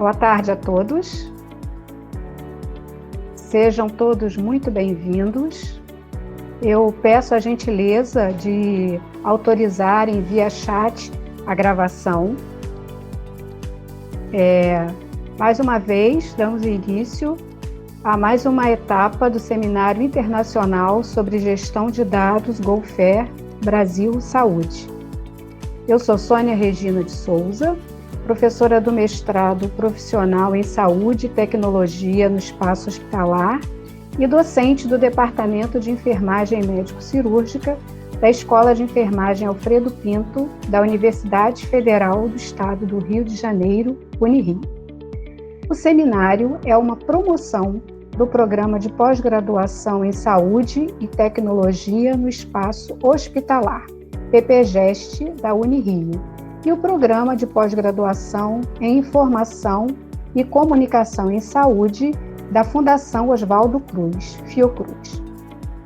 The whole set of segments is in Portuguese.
Boa tarde a todos. Sejam todos muito bem-vindos. Eu peço a gentileza de autorizarem via chat a gravação. Mais uma vez, damos início a mais uma etapa do Seminário Internacional sobre Gestão de Dados GoFair Brasil Saúde. Eu sou Sônia Regina de Souza, professora do mestrado profissional em Saúde e Tecnologia no Espaço Hospitalar e docente do Departamento de Enfermagem Médico-Cirúrgica da Escola de Enfermagem Alfredo Pinto, da Universidade Federal do Estado do Rio de Janeiro, Unirio. O seminário é uma promoção do Programa de Pós-Graduação em Saúde e Tecnologia no Espaço Hospitalar, PPGEST, da Unirio, e o Programa de Pós-Graduação em Informação e Comunicação em Saúde da Fundação Oswaldo Cruz, Fiocruz.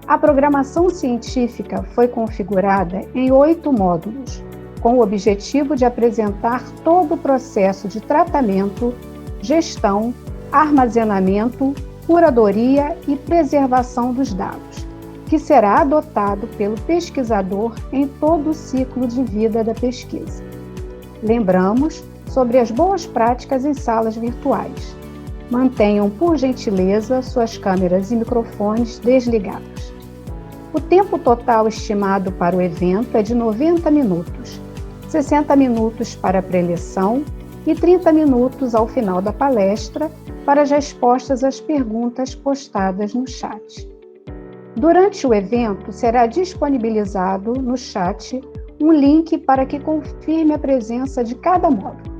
A programação científica foi configurada em 8 módulos, com o objetivo de apresentar todo o processo de tratamento, gestão, armazenamento, curadoria e preservação dos dados, que será adotado pelo pesquisador em todo o ciclo de vida da pesquisa. Lembramos sobre as boas práticas em salas virtuais. Mantenham, por gentileza, suas câmeras e microfones desligados. O tempo total estimado para o evento é de 90 minutos, 60 minutos para a preleção e 30 minutos ao final da palestra para as respostas às perguntas postadas no chat. Durante o evento, será disponibilizado no chat um link para que confirme a presença de cada módulo.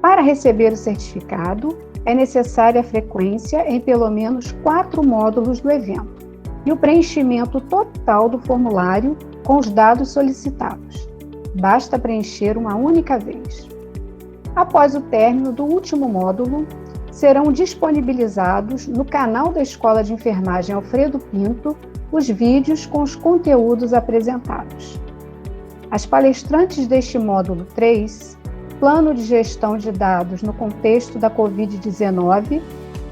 Para receber o certificado, é necessária a frequência em pelo menos 4 módulos do evento e o preenchimento total do formulário com os dados solicitados. Basta preencher uma única vez. Após o término do último módulo, serão disponibilizados no canal da Escola de Enfermagem Alfredo Pinto os vídeos com os conteúdos apresentados. As palestrantes deste módulo 3, Plano de Gestão de Dados no Contexto da Covid-19,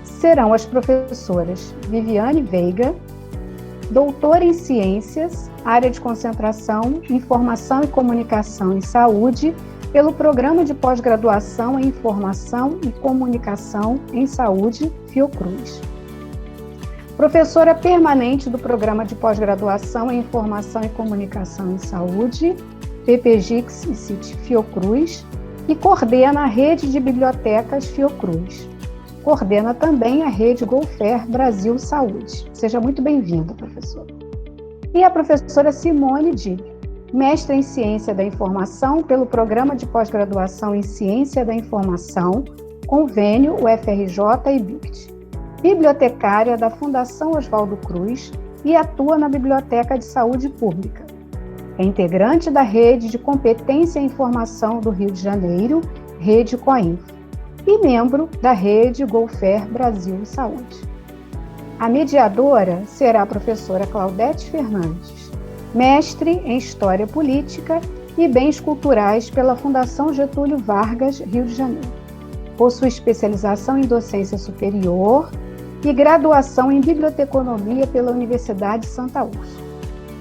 serão as professoras Viviane Veiga, doutora em Ciências, área de concentração, Informação e Comunicação em Saúde, pelo Programa de Pós-Graduação em Informação e Comunicação em Saúde, Fiocruz. Professora permanente do Programa de Pós-Graduação em Informação e Comunicação em Saúde, PPGIX e CIT Fiocruz, e coordena a Rede de Bibliotecas Fiocruz. Coordena também a Rede GoFair Brasil Saúde. Seja muito bem-vinda, professora. E a professora Simone Di, mestre em Ciência da Informação pelo Programa de Pós-Graduação em Ciência da Informação, Convênio UFRJ e BICT. Bibliotecária da Fundação Oswaldo Cruz e atua na Biblioteca de Saúde Pública. É integrante da Rede de Competência em Informação do Rio de Janeiro, Rede Coinfo, e membro da Rede GoFair Brasil Saúde. A mediadora será a professora Claudete Fernandes, mestre em História Política e Bens Culturais pela Fundação Getúlio Vargas, Rio de Janeiro. Possui especialização em Docência Superior e graduação em Biblioteconomia pela Universidade Santa Úrsula.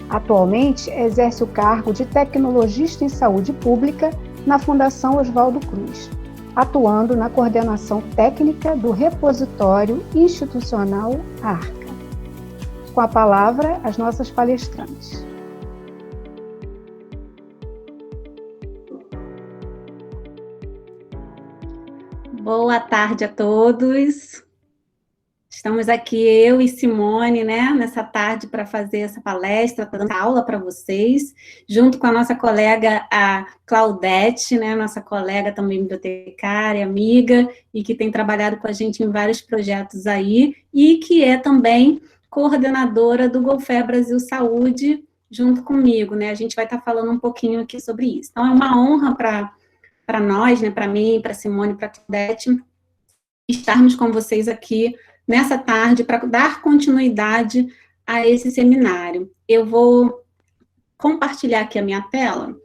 Atualmente, exerce o cargo de Tecnologista em Saúde Pública na Fundação Oswaldo Cruz, atuando na coordenação técnica do Repositório Institucional ARCA. Com a palavra, as nossas palestrantes. Boa tarde a todos. Estamos aqui, eu e Simone, nessa tarde para fazer essa palestra, dando aula para vocês, junto com a nossa colega, a Claudete, nossa colega também bibliotecária, amiga, e que tem trabalhado com a gente em vários projetos aí, e que é também coordenadora do GoFair Brasil Saúde, junto comigo, A gente vai estar falando um pouquinho aqui sobre isso. Então, é uma honra para nós, para mim, para Simone, para a Claudete, estarmos com vocês aqui nessa tarde para dar continuidade a esse seminário. Eu vou compartilhar aqui a minha tela.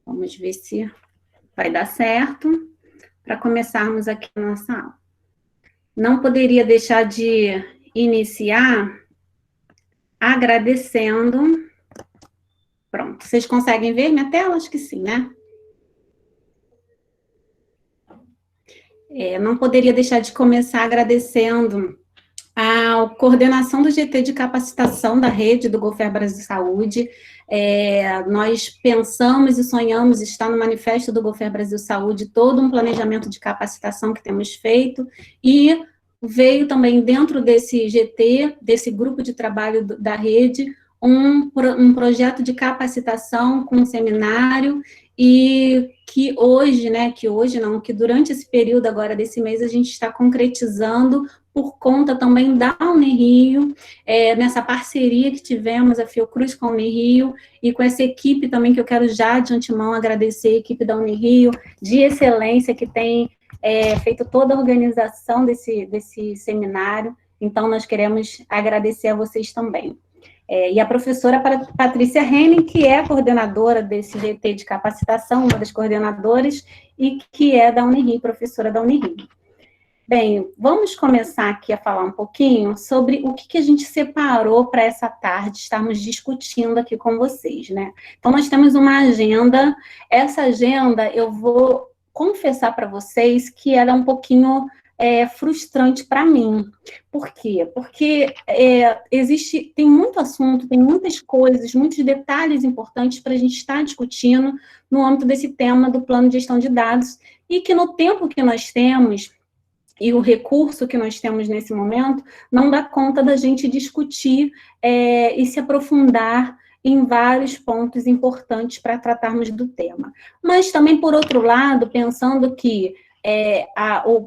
Vamos ver se vai dar certo, para começarmos aqui a nossa aula. Não poderia deixar de iniciar agradecendo. Pronto, vocês conseguem ver minha tela? Acho que sim, né? Não poderia deixar de começar agradecendo a coordenação do GT de capacitação da rede do Golfer Brasil Saúde. Nós pensamos e sonhamos, está no manifesto do Golfer Brasil Saúde, todo um planejamento de capacitação que temos feito, e veio também dentro desse GT, desse grupo de trabalho da rede, um projeto de capacitação com um seminário, e que durante esse período agora desse mês a gente está concretizando por conta também da Unirio, nessa parceria que tivemos, a Fiocruz com a Unirio, e com essa equipe também que eu quero já de antemão agradecer a equipe da Unirio, de excelência, que tem feito toda a organização desse seminário. Então, nós queremos agradecer a vocês também. E a professora Patrícia Henning, que é a coordenadora desse GT de capacitação, uma das coordenadoras, e que é da Unirio, professora da Unirio. Bem, vamos começar aqui a falar um pouquinho sobre o que a gente separou para essa tarde, estarmos discutindo aqui com vocês, né? Então, nós temos uma agenda. Essa agenda, eu vou confessar para vocês que ela é um pouquinho frustrante para mim. Por quê? Porque tem muito assunto, tem muitas coisas, muitos detalhes importantes para a gente estar discutindo no âmbito desse tema do plano de gestão de dados, e que no tempo que nós temos e o recurso que nós temos nesse momento, não dá conta da gente discutir e se aprofundar em vários pontos importantes para tratarmos do tema. Mas também, por outro lado, pensando que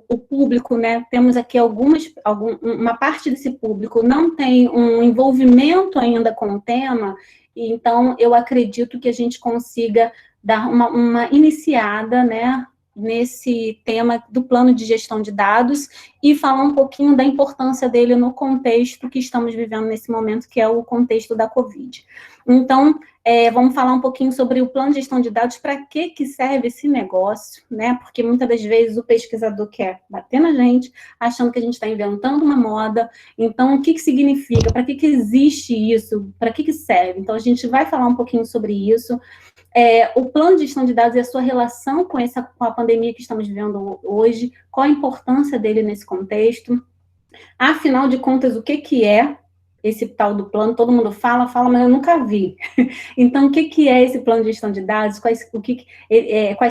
o público, né, temos aqui uma parte desse público não tem um envolvimento ainda com o tema, então eu acredito que a gente consiga dar uma iniciada, né, nesse tema do plano de gestão de dados, e falar um pouquinho da importância dele no contexto que estamos vivendo nesse momento, que é o contexto da Covid. Então, vamos falar um pouquinho sobre o plano de gestão de dados, para que serve esse negócio, né? Porque muitas das vezes o pesquisador quer bater na gente, achando que a gente está inventando uma moda. Então, o que significa? Para que existe isso? Para que serve? Então, a gente vai falar um pouquinho sobre isso. O plano de gestão de dados e a sua relação com a pandemia que estamos vivendo hoje, qual a importância dele nesse contexto. Afinal de contas, o que é esse tal do plano? Todo mundo fala, mas eu nunca vi. Então, o que é esse plano de gestão de dados? Quais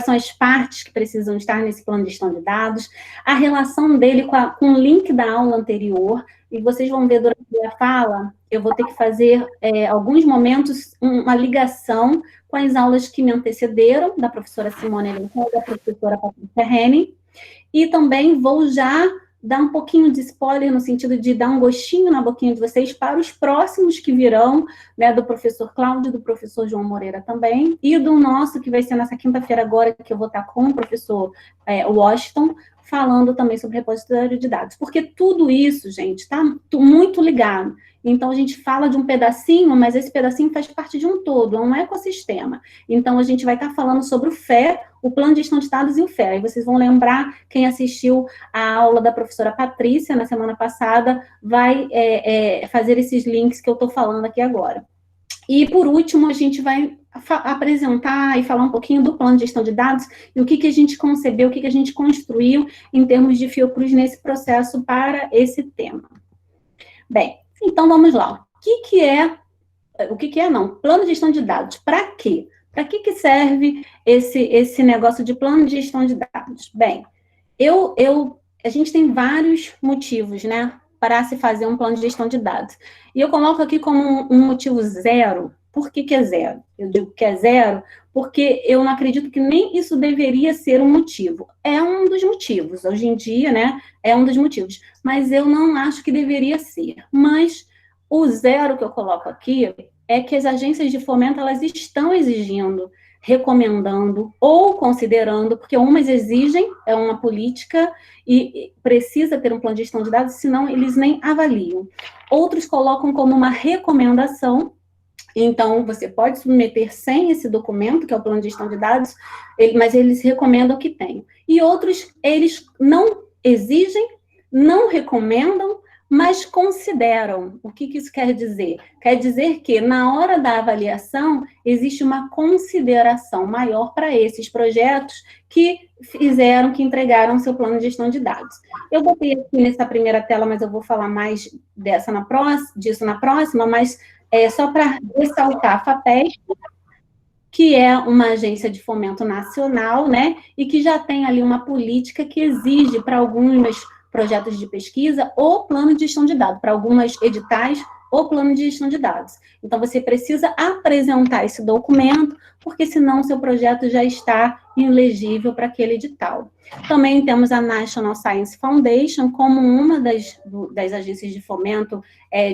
são as partes que precisam estar nesse plano de gestão de dados? A relação dele com o link da aula anterior. E vocês vão ver durante a fala, eu vou ter que fazer, alguns momentos, uma ligação com as aulas que me antecederam, da professora Simone Alencar e da professora Patrícia Henning, e também vou já dar um pouquinho de spoiler, no sentido de dar um gostinho na boquinha de vocês para os próximos que virão, né, do professor Cláudio, do professor João Moreira também, e do nosso, que vai ser nessa quinta-feira agora, que eu vou estar com o professor Washington, falando também sobre repositório de dados, porque tudo isso, gente, está muito ligado. Então, a gente fala de um pedacinho, mas esse pedacinho faz parte de um todo, é um ecossistema. Então, a gente vai estar falando sobre o FE, o Plano de Gestão de Dados e o FE. Aí vocês vão lembrar, quem assistiu a aula da professora Patrícia, na semana passada, vai fazer esses links que eu estou falando aqui agora. E, por último, a gente vai apresentar e falar um pouquinho do plano de gestão de dados e o que a gente concebeu, o que a gente construiu em termos de Fiocruz nesse processo para esse tema. Bem, então vamos lá. Plano de gestão de dados. Para quê? Para que serve esse negócio de plano de gestão de dados? Bem, a gente tem vários motivos, né, para se fazer um plano de gestão de dados. E eu coloco aqui como um motivo zero. Por que é zero? Eu digo que é zero porque eu não acredito que nem isso deveria ser um motivo. É um dos motivos, hoje em dia, né, é um dos motivos. Mas eu não acho que deveria ser. Mas o zero que eu coloco aqui é que as agências de fomento, elas estão exigindo, recomendando ou considerando, porque umas exigem, é uma política, e precisa ter um plano de gestão de dados, senão eles nem avaliam. Outros colocam como uma recomendação. Então, você pode submeter sem esse documento, que é o plano de gestão de dados, mas eles recomendam que tenha. e outros eles não exigem, não recomendam, mas consideram. O que isso quer dizer? Quer dizer que, na hora da avaliação, existe uma consideração maior para esses projetos que fizeram, que entregaram seu plano de gestão de dados. Eu botei aqui nessa primeira tela, mas eu vou falar mais disso na próxima, mas só para ressaltar a FAPESP, que é uma agência de fomento nacional, né, e que já tem ali uma política que exige para alguns projetos de pesquisa ou plano de gestão de dados, para algumas editais ou plano de gestão de dados. Então, você precisa apresentar esse documento, porque senão o seu projeto já está inelegível para aquele edital. Também temos a National Science Foundation como uma das agências de fomento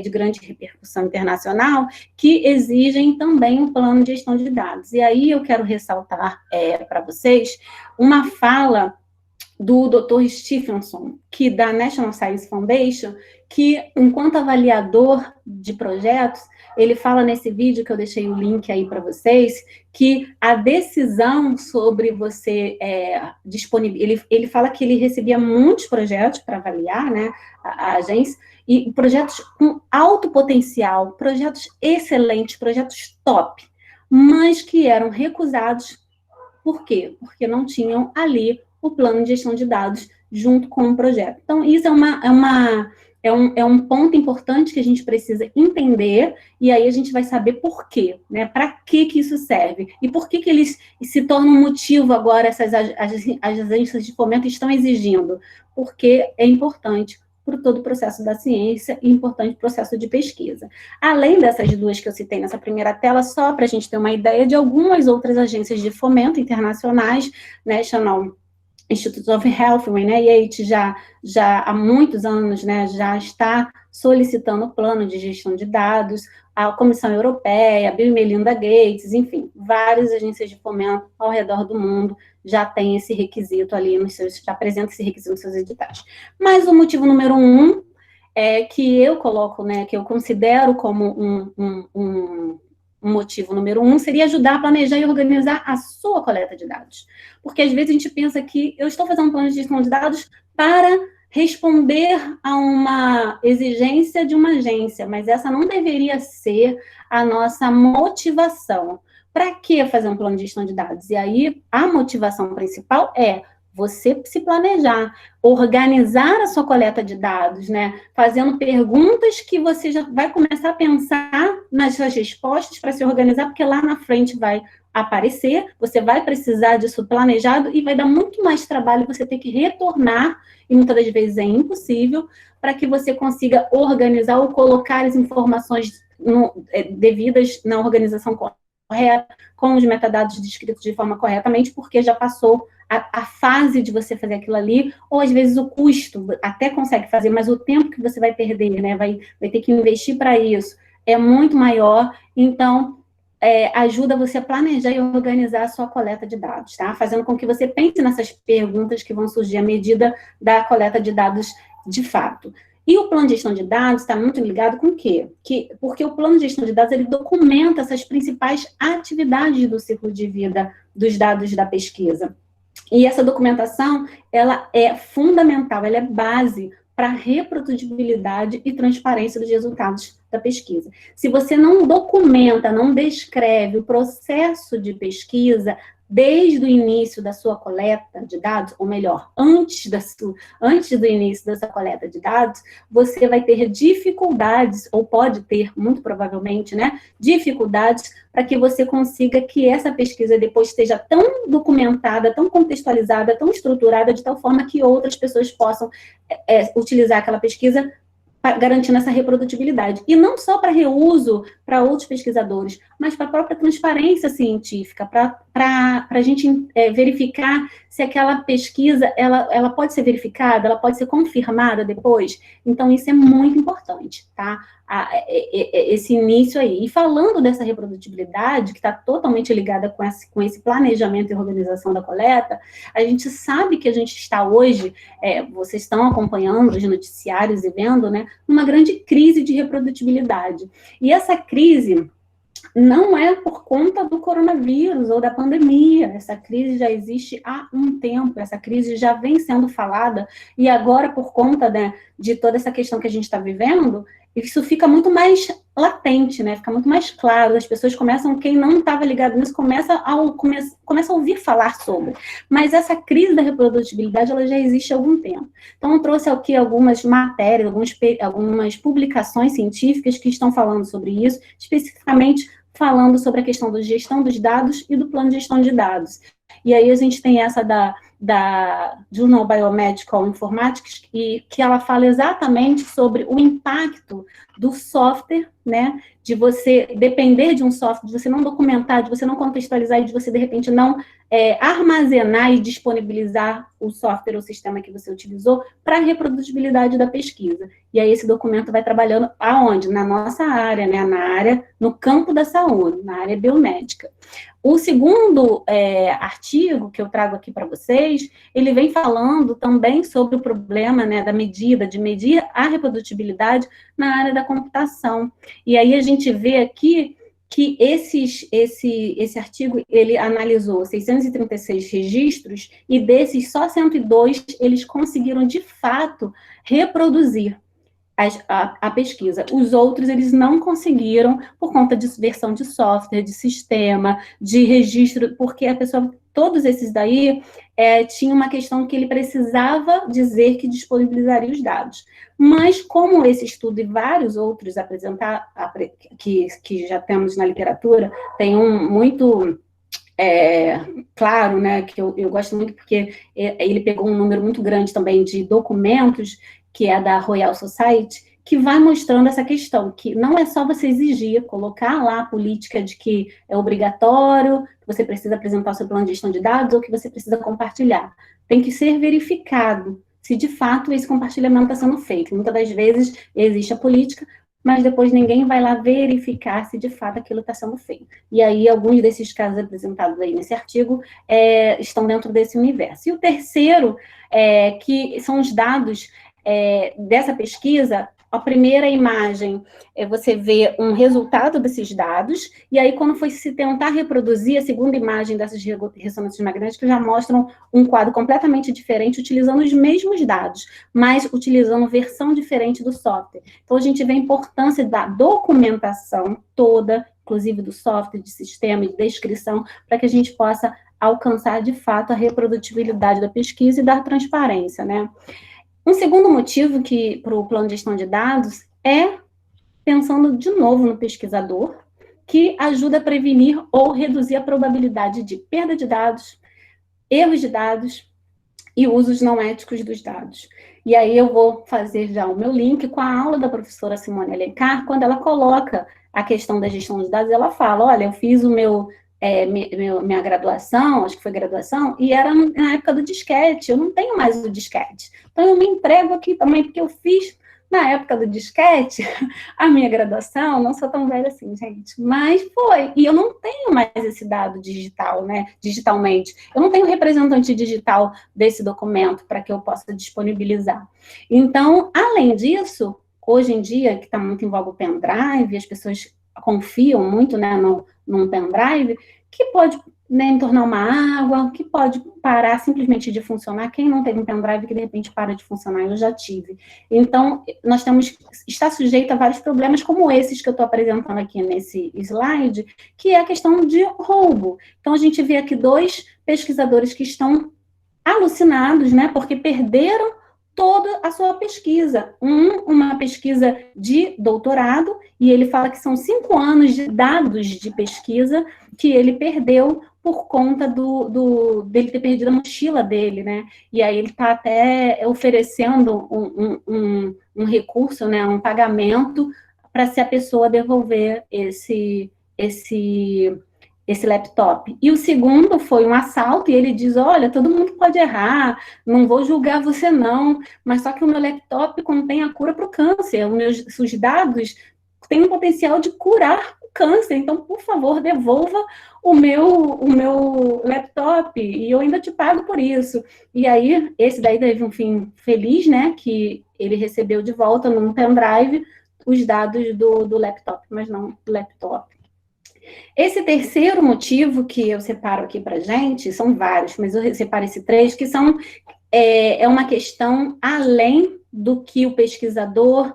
de grande repercussão internacional, que exigem também um plano de gestão de dados. E aí eu quero ressaltar para vocês uma fala do Dr. Stephenson, que da National Science Foundation, que, enquanto avaliador de projetos, ele fala nesse vídeo, que eu deixei o link aí para vocês, que a decisão sobre você disponibilizar... Ele fala que ele recebia muitos projetos para avaliar, né, a agência, e projetos com alto potencial, projetos excelentes, projetos top, mas que eram recusados. Por quê? Porque não tinham ali o plano de gestão de dados junto com o projeto. Então, isso é um ponto importante que a gente precisa entender, e aí a gente vai saber por quê, né? Para que isso serve? E por que eles se tornam um motivo agora, as agências de fomento estão exigindo? Porque é importante para todo o processo da ciência e importante processo de pesquisa. Além dessas duas que eu citei nessa primeira tela, só para a gente ter uma ideia de algumas outras agências de fomento internacionais, National Institute of Health, o NIH, já há muitos anos, né, já está solicitando plano de gestão de dados, a Comissão Europeia, a Bill e Melinda Gates, enfim, várias agências de fomento ao redor do mundo já tem esse requisito ali, já apresenta esse requisito nos seus editais. Mas o motivo número 1 que eu coloco, né, que eu considero como um motivo número 1 seria ajudar a planejar e organizar a sua coleta de dados. Porque, às vezes, a gente pensa que eu estou fazendo um plano de gestão de dados para responder a uma exigência de uma agência, mas essa não deveria ser a nossa motivação. Para que fazer um plano de gestão de dados? E aí, a motivação principal é você se planejar, organizar a sua coleta de dados, né? Fazendo perguntas que você já vai começar a pensar nas suas respostas para se organizar, porque lá na frente vai aparecer, você vai precisar disso planejado e vai dar muito mais trabalho você ter que retornar, e muitas das vezes é impossível, para que você consiga organizar ou colocar as informações devidas na organização correta, com os metadados descritos de forma corretamente, porque já passou a fase de você fazer aquilo ali, ou às vezes o custo, até consegue fazer, mas o tempo que você vai perder, né, vai ter que investir para isso, é muito maior. Então, ajuda você a planejar e organizar a sua coleta de dados, tá? Fazendo com que você pense nessas perguntas que vão surgir à medida da coleta de dados de fato. E o plano de gestão de dados está muito ligado com o quê? Porque o plano de gestão de dados, ele documenta essas principais atividades do ciclo de vida dos dados da pesquisa. E essa documentação, ela é fundamental, ela é base para a reprodutibilidade e transparência dos resultados da pesquisa. Se você não documenta, não descreve o processo de pesquisa desde o início da sua coleta de dados, ou melhor, antes do início da sua coleta de dados, você vai ter dificuldades, ou pode ter, muito provavelmente, né, dificuldades para que você consiga que essa pesquisa depois esteja tão documentada, tão contextualizada, tão estruturada, de tal forma que outras pessoas possam utilizar aquela pesquisa garantindo essa reprodutibilidade. E não só para reuso para outros pesquisadores, mas para a própria transparência científica, para a gente verificar se aquela pesquisa, ela pode ser verificada, ela pode ser confirmada depois. Então, isso é muito importante, tá? Esse início aí. E falando dessa reprodutibilidade, que está totalmente ligada com esse planejamento e organização da coleta, a gente sabe que a gente está hoje, vocês estão acompanhando os noticiários e vendo, né, uma grande crise de reprodutibilidade. E essa crise, não é por conta do coronavírus ou da pandemia. Essa crise já existe há um tempo, essa crise já vem sendo falada, e agora, por conta, né, de toda essa questão que a gente está vivendo, isso fica muito mais latente, né? Fica muito mais claro. As pessoas começam, quem não estava ligado nisso, começa a ouvir falar sobre. Mas essa crise da reprodutibilidade, ela já existe há algum tempo. Então, eu trouxe aqui algumas matérias, algumas publicações científicas que estão falando sobre isso, especificamente falando sobre a questão da gestão dos dados e do plano de gestão de dados. E aí a gente tem essa da Journal Biomedical Informatics, que ela fala exatamente sobre o impacto do software, né, de você depender de um software, de você não documentar, de você não contextualizar e de você, de repente, não armazenar e disponibilizar o software ou sistema que você utilizou para a reprodutibilidade da pesquisa. E aí esse documento vai trabalhando aonde? Na nossa área, né, no campo da saúde, na área biomédica. O segundo artigo que eu trago aqui para vocês, ele vem falando também sobre o problema, né, de medir a reprodutibilidade na área da computação. E aí a gente vê aqui que esse artigo, ele analisou 636 registros, e desses só 102 eles conseguiram, de fato, reproduzir a pesquisa. Os outros, eles não conseguiram, por conta de versão de software, de sistema, de registro, porque a pessoa, todos esses daí, tinha uma questão que ele precisava dizer que disponibilizaria os dados. Mas, como esse estudo e vários outros que já temos na literatura, tem um muito claro, né, que eu gosto muito, porque ele pegou um número muito grande também de documentos, que é da Royal Society, que vai mostrando essa questão, que não é só você exigir, colocar lá a política de que é obrigatório, que você precisa apresentar o seu plano de gestão de dados, ou que você precisa compartilhar. Tem que ser verificado se de fato esse compartilhamento está sendo feito. Muitas das vezes existe a política, mas depois ninguém vai lá verificar se de fato aquilo está sendo feito. E aí, alguns desses casos apresentados aí nesse artigo estão dentro desse universo. E o terceiro, que são os dados dessa pesquisa. A primeira imagem, você vê um resultado desses dados, e aí quando foi se tentar reproduzir, a segunda imagem dessas ressonâncias magnéticas já mostram um quadro completamente diferente, utilizando os mesmos dados, mas utilizando versão diferente do software. Então, a gente vê a importância da documentação toda, inclusive do software, de sistema, de descrição, para que a gente possa alcançar, de fato, a reprodutibilidade da pesquisa e dar transparência, né? Um segundo motivo para o plano de gestão de dados é pensando de novo no pesquisador, que ajuda a prevenir ou reduzir a probabilidade de perda de dados, erros de dados e usos não éticos dos dados. E aí eu vou fazer já o meu link com a aula da professora Simone Alencar, quando ela coloca a questão da gestão de dados, ela fala, olha, eu fiz minha graduação, acho que foi graduação, e era na época do disquete, eu não tenho mais o disquete. Então, eu me emprego aqui também, porque eu fiz, na época do disquete, a minha graduação, não sou tão velha assim, gente, mas foi. E eu não tenho mais esse dado digital, né, digitalmente. Eu não tenho representante digital desse documento para que eu possa disponibilizar. Então, além disso, hoje em dia, que está muito em voga o pendrive, as pessoas confiam muito, né, num pendrive, que pode, né, entornar uma água, que pode parar simplesmente de funcionar. Quem não teve um pendrive que de repente para de funcionar, eu já tive. Então, nós está sujeito a vários problemas como esses que eu estou apresentando aqui nesse slide, que é a questão de roubo. Então, a gente vê aqui 2 pesquisadores que estão alucinados, né, porque perderam toda a sua pesquisa. Uma pesquisa de doutorado, e ele fala que são 5 anos de dados de pesquisa que ele perdeu por conta dele ter perdido a mochila dele, né? E aí ele está até oferecendo um recurso, né, um pagamento, para se a pessoa devolver esse laptop. E o segundo foi um assalto, e ele diz, olha, todo mundo pode errar, não vou julgar você não, mas só que o meu laptop contém a cura para o câncer, os dados têm um potencial de curar o câncer, então, por favor, devolva o meu laptop, e eu ainda te pago por isso. E aí, esse daí teve um fim feliz, né, que ele recebeu de volta num pendrive os dados do laptop, mas não do laptop. Esse terceiro motivo que eu separo aqui para gente, são vários, mas eu separo esses três, que são uma questão além do que o pesquisador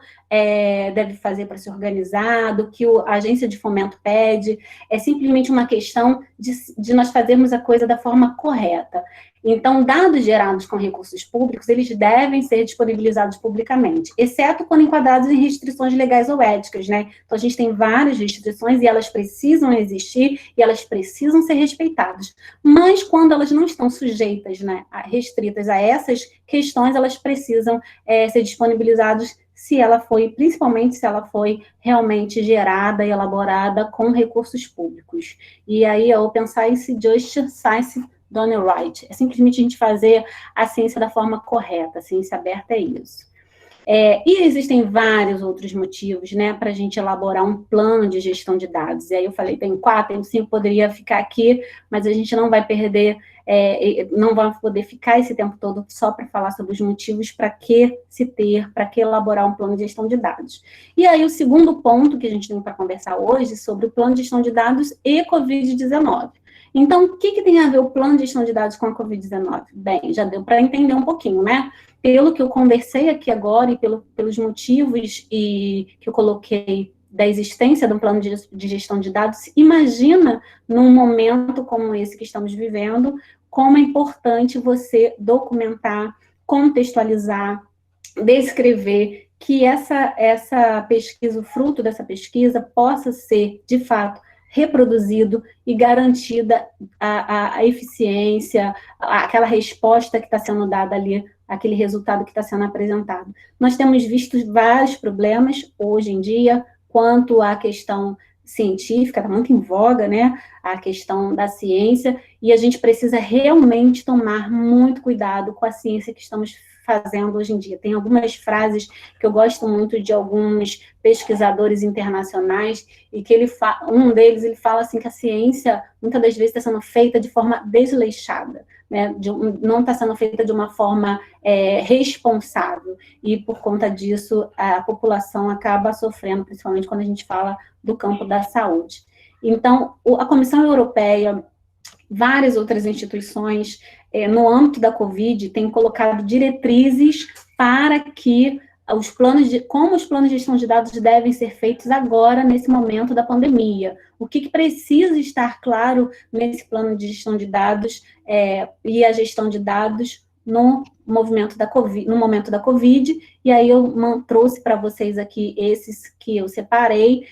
deve fazer para se organizar, do que a agência de fomento pede, é simplesmente uma questão de nós fazermos a coisa da forma correta. Então, dados gerados com recursos públicos, eles devem ser disponibilizados publicamente, exceto quando enquadrados em restrições legais ou éticas, né? Então, a gente tem várias restrições e elas precisam existir e elas precisam ser respeitadas. Mas, quando elas não estão sujeitas, né, restritas a essas questões, elas precisam ser disponibilizadas principalmente se ela foi realmente gerada e elaborada com recursos públicos. E aí, a Open Science Just Science Done Right. É simplesmente a gente fazer a ciência da forma correta. A ciência aberta é isso. E existem vários outros motivos, né, para a gente elaborar um plano de gestão de dados. E aí eu falei, tem 4, tem 5, poderia ficar aqui, mas a gente não vai perder, não vai poder ficar esse tempo todo só para falar sobre os motivos para que elaborar um plano de gestão de dados. E aí o segundo ponto que a gente tem para conversar hoje sobre o plano de gestão de dados e Covid-19. Então, o que tem a ver o plano de gestão de dados com a Covid-19? Bem, já deu para entender um pouquinho, né? Pelo que eu conversei aqui agora e pelos motivos que eu coloquei da existência de um plano de gestão de dados, imagina num momento como esse que estamos vivendo, como é importante você documentar, contextualizar, descrever, que essa pesquisa, o fruto dessa pesquisa, possa ser, de fato, reproduzido e garantida a eficiência, aquela resposta que está sendo dada ali, aquele resultado que está sendo apresentado. Nós temos visto vários problemas hoje em dia, quanto à questão científica, está muito em voga, né, a questão da ciência, e a gente precisa realmente tomar muito cuidado com a ciência que estamos fazendo hoje em dia. Tem algumas frases que eu gosto muito de alguns pesquisadores internacionais, e que um deles, ele fala assim que a ciência, muitas das vezes, está sendo feita de forma desleixada, né? Não está sendo feita de uma forma responsável, e por conta disso, a população acaba sofrendo, principalmente quando a gente fala do campo da saúde. Então, a Comissão Europeia, várias outras instituições, no âmbito da Covid, têm colocado diretrizes para que como os planos de gestão de dados devem ser feitos agora, nesse momento da pandemia. O que precisa estar claro nesse plano de gestão de dados e a gestão de dados no momento da Covid, e aí eu trouxe para vocês aqui esses que eu separei.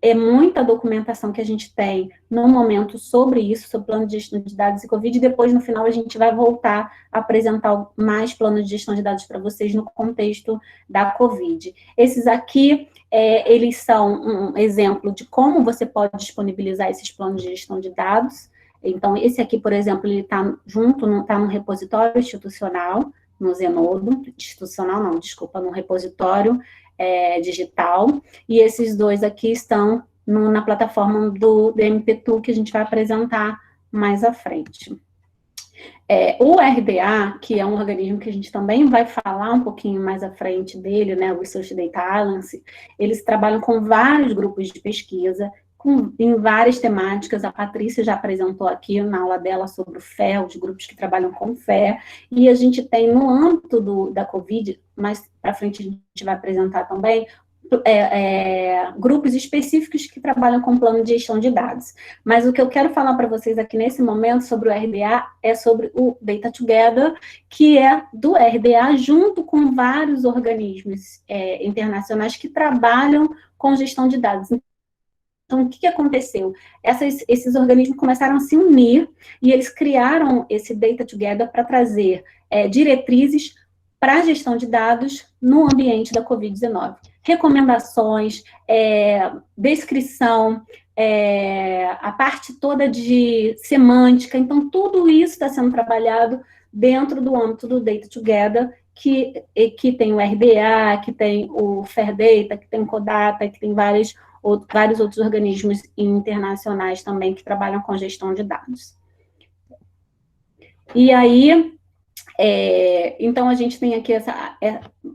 É muita documentação que a gente tem no momento sobre isso, sobre o plano de gestão de dados e Covid, e depois, no final, a gente vai voltar a apresentar mais planos de gestão de dados para vocês no contexto da Covid. Esses aqui, eles são um exemplo de como você pode disponibilizar esses planos de gestão de dados. Então, esse aqui, por exemplo, ele está não está no repositório institucional, no Zenodo, no repositório digital, e esses dois aqui estão na plataforma do DMP2, que a gente vai apresentar mais à frente. O RDA, que é um organismo que a gente também vai falar um pouquinho mais à frente dele, né, o Research Data Alliance, eles trabalham com vários grupos de pesquisa, em várias temáticas. A Patrícia já apresentou aqui na aula dela sobre o FE, os grupos que trabalham com FE, e a gente tem no âmbito da Covid, mais para frente a gente vai apresentar também, grupos específicos que trabalham com plano de gestão de dados. Mas o que eu quero falar para vocês aqui nesse momento sobre o RDA é sobre o Data Together, que é do RDA junto com vários organismos internacionais que trabalham com gestão de dados. Então, o que aconteceu? Esses organismos começaram a se unir e eles criaram esse Data Together para trazer diretrizes para a gestão de dados no ambiente da Covid-19. Recomendações, descrição, a parte toda de semântica. Então, tudo isso está sendo trabalhado dentro do âmbito do Data Together, que tem o RDA, que tem o Fair Data, que tem o Codata, que tem vários outros organismos internacionais também que trabalham com gestão de dados. E aí, Então, a gente tem aqui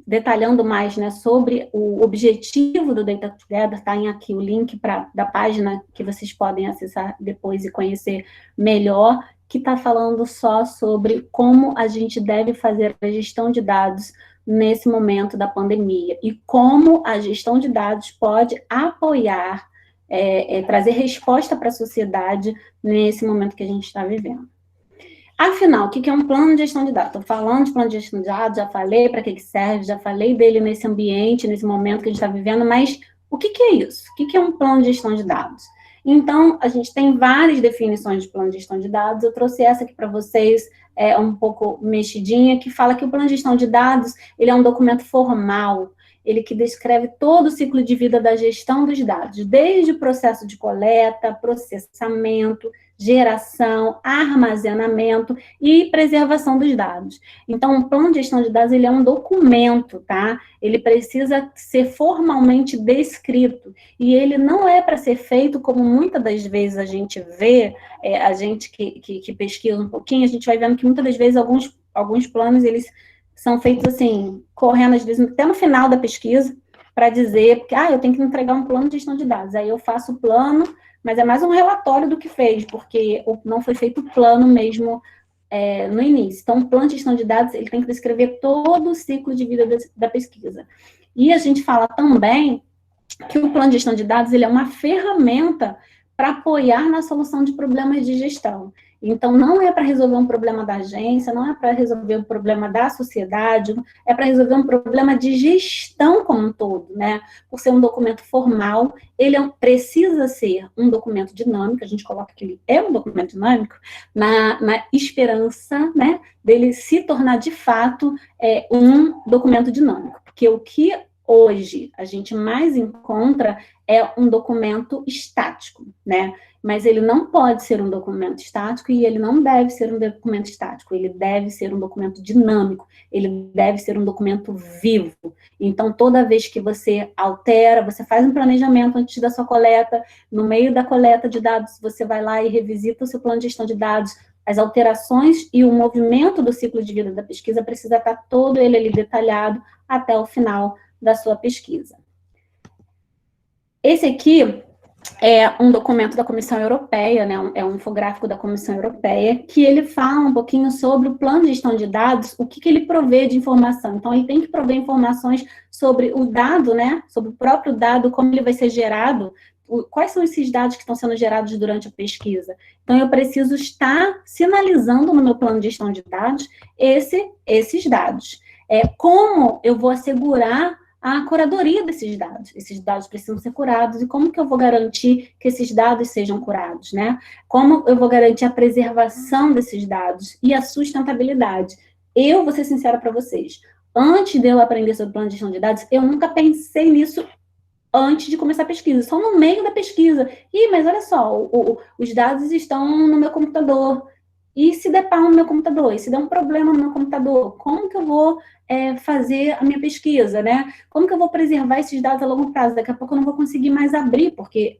detalhando mais, né, sobre o objetivo do Data Together, está aqui o link da página que vocês podem acessar depois e conhecer melhor, que está falando só sobre como a gente deve fazer a gestão de dados nesse momento da pandemia e como a gestão de dados pode apoiar, trazer resposta para a sociedade nesse momento que a gente está vivendo. Afinal, o que é um plano de gestão de dados? Estou falando de plano de gestão de dados, já falei para que serve, já falei dele nesse ambiente, nesse momento que a gente está vivendo, mas o que é isso? O que é um plano de gestão de dados? Então, a gente tem várias definições de plano de gestão de dados, eu trouxe essa aqui para vocês, um pouco mexidinha, que fala que o plano de gestão de dados, ele é um documento formal, ele que descreve todo o ciclo de vida da gestão dos dados, desde o processo de coleta, processamento, geração, armazenamento e preservação dos dados. Então, o plano de gestão de dados, ele é um documento, tá? Ele precisa ser formalmente descrito, e ele não é para ser feito como muitas das vezes a gente vê, a gente que pesquisa um pouquinho, a gente vai vendo que muitas das vezes alguns planos, eles são feitos assim, correndo às vezes até no final da pesquisa, para dizer que, eu tenho que entregar um plano de gestão de dados, aí eu faço o plano, mas é mais um relatório do que fez, porque não foi feito o plano mesmo no início. Então, o plano de gestão de dados, ele tem que descrever todo o ciclo de vida da pesquisa. E a gente fala também que o plano de gestão de dados, ele é uma ferramenta para apoiar na solução de problemas de gestão. Então, não é para resolver um problema da agência, não é para resolver um problema da sociedade, é para resolver um problema de gestão como um todo, né? Por ser um documento formal, ele precisa ser um documento dinâmico, a gente coloca que ele é um documento dinâmico, na esperança, né, dele se tornar, de fato, um documento dinâmico. Porque o que hoje a gente mais encontra é um documento estático, né? Mas ele não pode ser um documento estático e ele não deve ser um documento estático, ele deve ser um documento dinâmico, ele deve ser um documento vivo. Então, toda vez que você altera, você faz um planejamento antes da sua coleta, no meio da coleta de dados, você vai lá e revisita o seu plano de gestão de dados, as alterações e o movimento do ciclo de vida da pesquisa precisa estar todo ele ali detalhado até o final da sua pesquisa. Esse aqui é um documento da Comissão Europeia, né? É um infográfico da Comissão Europeia, que ele fala um pouquinho sobre o plano de gestão de dados, o que ele provê de informação. Então, ele tem que prover informações sobre o dado, né? Sobre o próprio dado, como ele vai ser gerado, quais são esses dados que estão sendo gerados durante a pesquisa. Então, eu preciso estar sinalizando no meu plano de gestão de dados esses dados. Como eu vou assegurar a curadoria desses dados. Esses dados precisam ser curados, e como que eu vou garantir que esses dados sejam curados, né? Como eu vou garantir a preservação desses dados e a sustentabilidade? Eu vou ser sincera para vocês, antes de eu aprender sobre plano de gestão de dados, eu nunca pensei nisso antes de começar a pesquisa, só no meio da pesquisa. Mas olha só, os dados estão no meu computador, e se der pau no meu computador, e se der um problema no meu computador, como que eu vou fazer a minha pesquisa, né? Como que eu vou preservar esses dados a longo prazo? Daqui a pouco eu não vou conseguir mais abrir, porque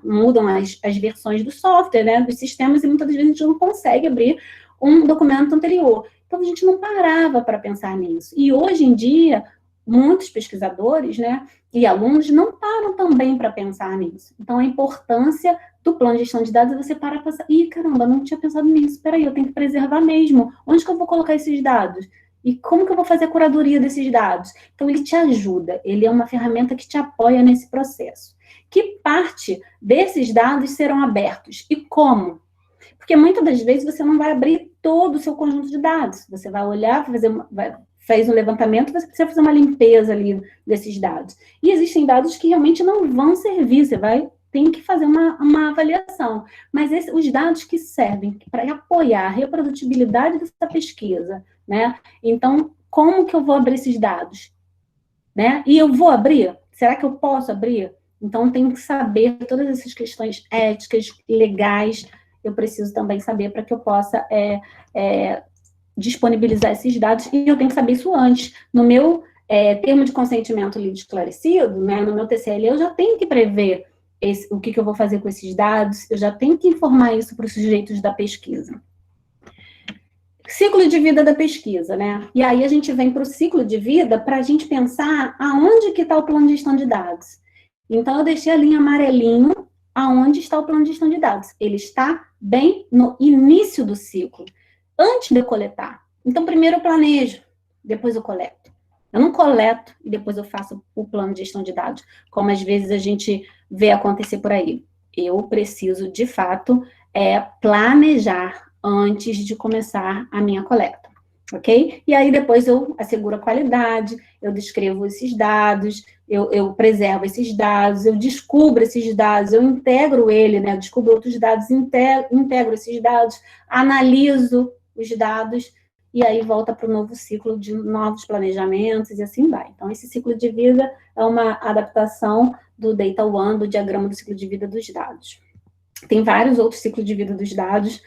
mudam as versões do software, né, dos sistemas, e muitas vezes a gente não consegue abrir um documento anterior. Então, a gente não parava para pensar nisso. E hoje em dia, muitos pesquisadores, né, e alunos não param também para pensar nisso. Então, a importância do plano de gestão de dados é você parar e pensar, caramba, não tinha pensado nisso, espera aí, eu tenho que preservar mesmo. Onde que eu vou colocar esses dados? E como que eu vou fazer a curadoria desses dados? Então, ele te ajuda, ele é uma ferramenta que te apoia nesse processo. Que parte desses dados serão abertos? E como? Porque muitas das vezes você não vai abrir todo o seu conjunto de dados. Você vai olhar, fez um levantamento, você precisa fazer uma limpeza ali desses dados. E existem dados que realmente não vão servir, tem que fazer uma avaliação. Mas os dados que servem para apoiar a reprodutibilidade dessa pesquisa, né? Então, como que eu vou abrir esses dados? Né? E eu vou abrir? Será que eu posso abrir? Então, eu tenho que saber todas essas questões éticas, legais, eu preciso também saber para que eu possa disponibilizar esses dados, e eu tenho que saber isso antes. No meu termo de consentimento livre esclarecido, né, no meu TCL, eu já tenho que prever o que eu vou fazer com esses dados, eu já tenho que informar isso para os sujeitos da pesquisa. Ciclo de vida da pesquisa, né? E aí a gente vem para o ciclo de vida para a gente pensar aonde que está o plano de gestão de dados. Então, eu deixei a linha amarelinho aonde está o plano de gestão de dados. Ele está bem no início do ciclo, antes de eu coletar. Então, primeiro eu planejo, depois eu coleto. Eu não coleto e depois eu faço o plano de gestão de dados, como às vezes a gente vê acontecer por aí. Eu preciso, de fato, planejar antes de começar a minha coleta, ok? E aí depois eu asseguro a qualidade, eu descrevo esses dados, eu preservo esses dados, eu descubro esses dados, eu integro ele, né? Eu descubro outros dados, integro esses dados, analiso os dados, e aí volta para o novo ciclo de novos planejamentos e assim vai. Então, esse ciclo de vida é uma adaptação do Data One, do diagrama do ciclo de vida dos dados. Tem vários outros ciclos de vida dos dados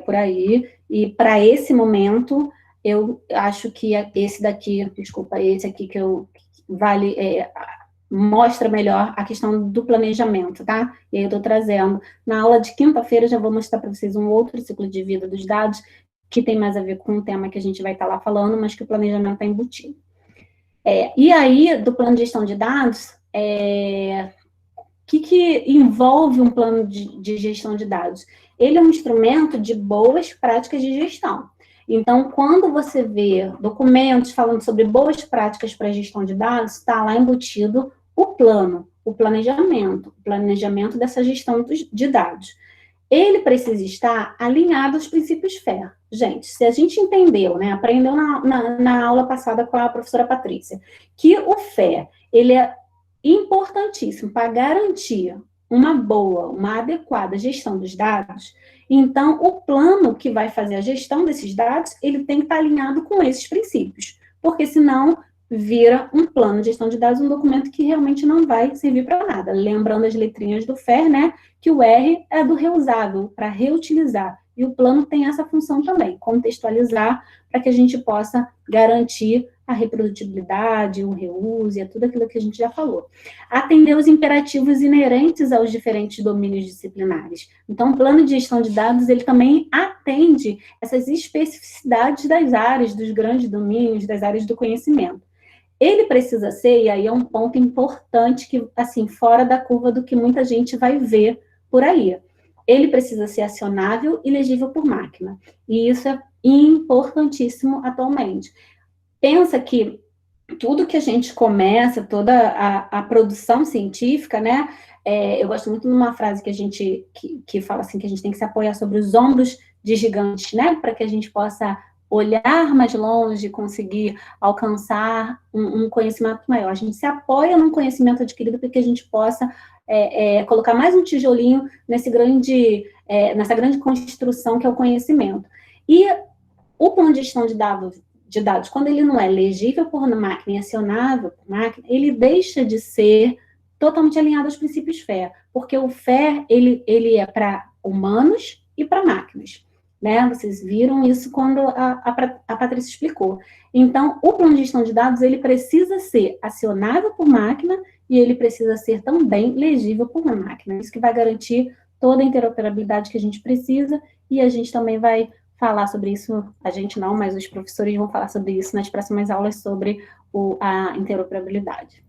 por aí, e para esse momento, eu acho que esse aqui que mostra melhor a questão do planejamento, tá? E aí eu estou trazendo, na aula de quinta-feira, já vou mostrar para vocês um outro ciclo de vida dos dados, que tem mais a ver com o tema que a gente vai estar lá falando, mas que o planejamento está embutido. E aí, do plano de gestão de dados, que envolve um plano de gestão de dados? Ele é um instrumento de boas práticas de gestão. Então, quando você vê documentos falando sobre boas práticas para gestão de dados, está lá embutido o plano, o planejamento dessa gestão de dados. Ele precisa estar alinhado aos princípios FAIR. Gente, se a gente entendeu, né, aprendeu na aula passada com a professora Patrícia, que o FAIR, ele é importantíssimo para garantir uma boa, uma adequada gestão dos dados. Então, o plano que vai fazer a gestão desses dados, ele tem que estar alinhado com esses princípios, porque senão vira um plano de gestão de dados, um documento que realmente não vai servir para nada. Lembrando as letrinhas do FAIR, né, que o R é do reusável, para reutilizar, e o plano tem essa função também, contextualizar, para que a gente possa garantir a reprodutibilidade, o reuso, e tudo aquilo que a gente já falou. Atender os imperativos inerentes aos diferentes domínios disciplinares. Então, o plano de gestão de dados, ele também atende essas especificidades das áreas, dos grandes domínios, das áreas do conhecimento. Ele precisa ser, e aí é um ponto importante, que, assim, fora da curva do que muita gente vai ver por aí. Ele precisa ser acionável e legível por máquina. E isso é importantíssimo atualmente. Pensa que tudo que a gente começa, toda a produção científica, né? Eu gosto muito de uma frase que a gente que fala assim, que a gente tem que se apoiar sobre os ombros de gigantes, né? Para que a gente possa olhar mais longe, conseguir alcançar um conhecimento maior. A gente se apoia num conhecimento adquirido para que a gente possa colocar mais um tijolinho nessa grande construção que é o conhecimento. E o plano de gestão de dados, quando ele não é legível por máquina e acionável por máquina, ele deixa de ser totalmente alinhado aos princípios FAIR, porque o FAIR, ele é para humanos e para máquinas, né? Vocês viram isso quando a Patrícia explicou. Então, o plano de gestão de dados, ele precisa ser acionável por máquina e ele precisa ser também legível por uma máquina. Isso que vai garantir toda a interoperabilidade que a gente precisa, e a gente também vai falar sobre isso, a gente não, mas os professores vão falar sobre isso nas próximas aulas sobre a interoperabilidade.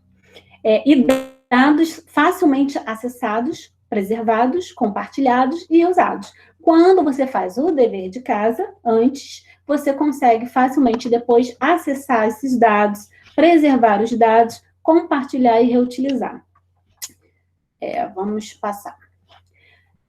E dados facilmente acessados, preservados, compartilhados e usados. Quando você faz o dever de casa, antes, você consegue facilmente depois acessar esses dados, preservar os dados, compartilhar e reutilizar. Vamos passar.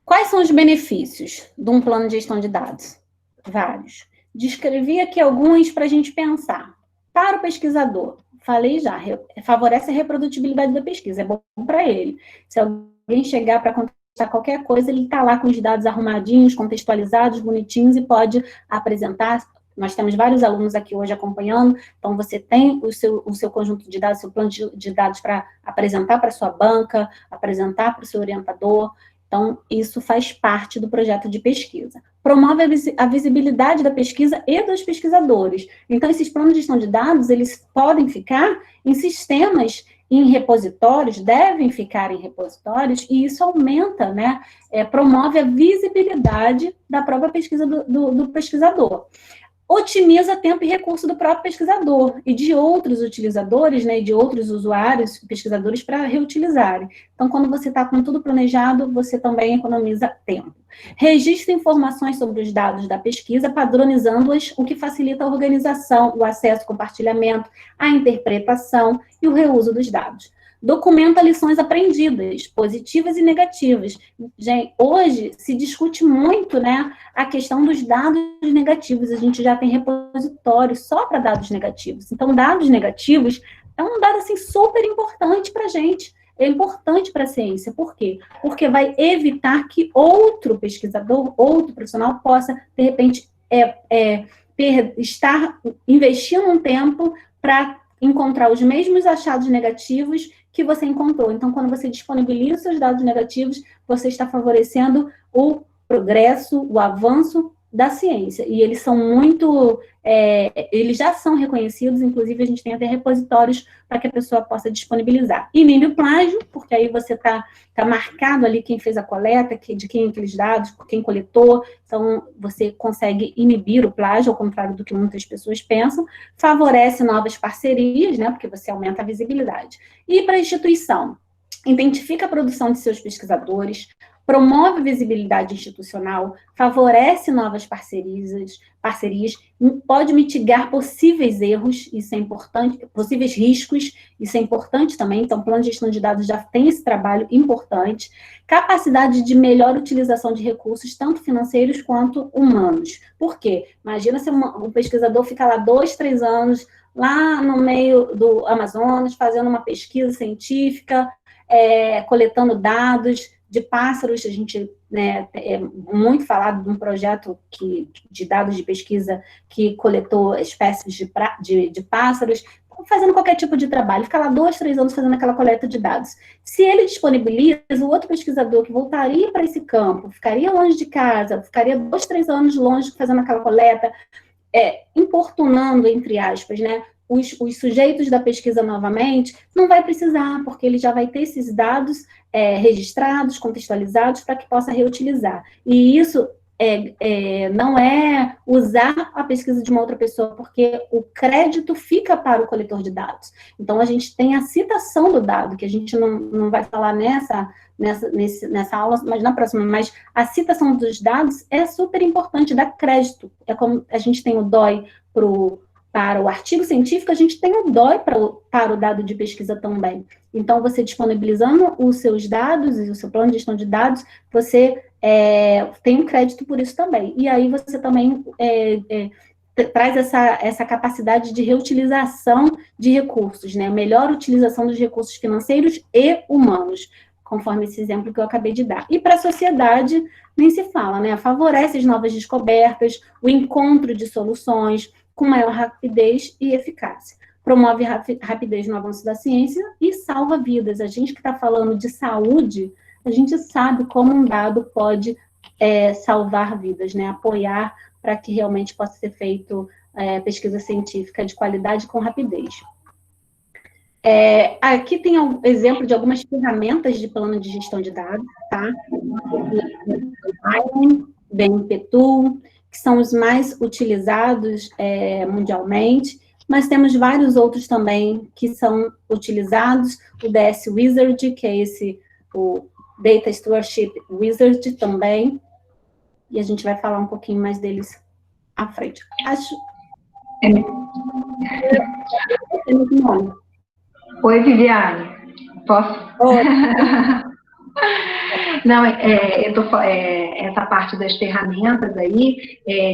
Quais são os benefícios de um plano de gestão de dados? Vários. Descrevi aqui alguns para a gente pensar. Para o pesquisador, falei já, favorece a reprodutibilidade da pesquisa, é bom para ele. Se alguém chegar para contestar qualquer coisa, ele está lá com os dados arrumadinhos, contextualizados, bonitinhos, e pode apresentar. Nós temos vários alunos aqui hoje acompanhando, então você tem o seu conjunto de dados, seu plano de dados para apresentar para a sua banca, apresentar para o seu orientador. Então, isso faz parte do projeto de pesquisa. Promove a visibilidade da pesquisa e dos pesquisadores. Então, esses planos de gestão de dados, eles podem ficar em sistemas, em repositórios, devem ficar em repositórios, e isso aumenta, né? Promove a visibilidade da própria pesquisa do pesquisador. otimiza tempo e recurso do próprio pesquisador e de outros utilizadores, né, e de outros usuários, pesquisadores, para reutilizarem. Então, quando você está com tudo planejado, você também economiza tempo. Registra informações sobre os dados da pesquisa, padronizando-as, o que facilita a organização, o acesso, o compartilhamento, a interpretação e o reuso dos dados. Documenta lições aprendidas, positivas e negativas. Gente, hoje se discute muito, né, a questão dos dados negativos. A gente já tem repositórios só para dados negativos. Então, dados negativos é um dado assim, super importante para a gente. É importante para a ciência. Por quê? Porque vai evitar que outro pesquisador, outro profissional possa, de repente, estar investindo um tempo para encontrar os mesmos achados negativos que você encontrou. Então, quando você disponibiliza os seus dados negativos, você está favorecendo o progresso, o avanço da ciência. E eles são muito... eles já são reconhecidos, inclusive a gente tem até repositórios para que a pessoa possa disponibilizar. Inibe o plágio, porque aí você tá marcado ali quem fez a coleta, de quem aqueles dados, quem coletou, então você consegue inibir o plágio, ao contrário do que muitas pessoas pensam. Favorece novas parcerias, né, porque você aumenta a visibilidade. E para a instituição, identifica a produção de seus pesquisadores, promove visibilidade institucional, favorece novas parcerias, pode mitigar possíveis erros, isso é importante, possíveis riscos, isso é importante também, então o plano de gestão de dados já tem esse trabalho importante, capacidade de melhor utilização de recursos, tanto financeiros quanto humanos. Por quê? Imagina se um pesquisador fica lá 2, 3 anos, lá no meio do Amazonas, fazendo uma pesquisa científica, coletando dados de pássaros. A gente, né, é muito falado de um projeto de dados de pesquisa que coletou espécies de pássaros, fazendo qualquer tipo de trabalho, fica lá 2, 3 anos fazendo aquela coleta de dados. Se ele disponibiliza, o outro pesquisador que voltaria para esse campo, ficaria longe de casa, ficaria 2, 3 anos longe fazendo aquela coleta, importunando, entre aspas, né, os sujeitos da pesquisa novamente, não vai precisar, porque ele já vai ter esses dados registrados, contextualizados, para que possa reutilizar. E isso não é usar a pesquisa de uma outra pessoa, porque o crédito fica para o coletor de dados. Então, a gente tem a citação do dado, que a gente não vai falar nessa aula, mas na próxima, mas a citação dos dados é super importante, dá crédito. É como a gente tem o DOI para o artigo científico, a gente tem o DOI para o dado de pesquisa também. Então, você disponibilizando os seus dados e o seu plano de gestão de dados, você tem um crédito por isso também. E aí você também traz essa capacidade de reutilização de recursos, né? Melhor utilização dos recursos financeiros e humanos, conforme esse exemplo que eu acabei de dar. E para a sociedade, nem se fala, né? Favorece as novas descobertas, o encontro de soluções, com maior rapidez e eficácia. Promove rapidez no avanço da ciência e salva vidas. A gente que está falando de saúde, a gente sabe como um dado pode salvar vidas, né? Apoiar para que realmente possa ser feito pesquisa científica de qualidade com rapidez. Aqui tem um exemplo de algumas ferramentas de plano de gestão de dados, tá? BNP-Tool, que são os mais utilizados mundialmente, mas temos vários outros também que são utilizados, o DS Wizard, que é o Data Stewardship Wizard também, e a gente vai falar um pouquinho mais deles à frente. Oi, Viviane. Posso? Oi. Não, essa parte das ferramentas aí,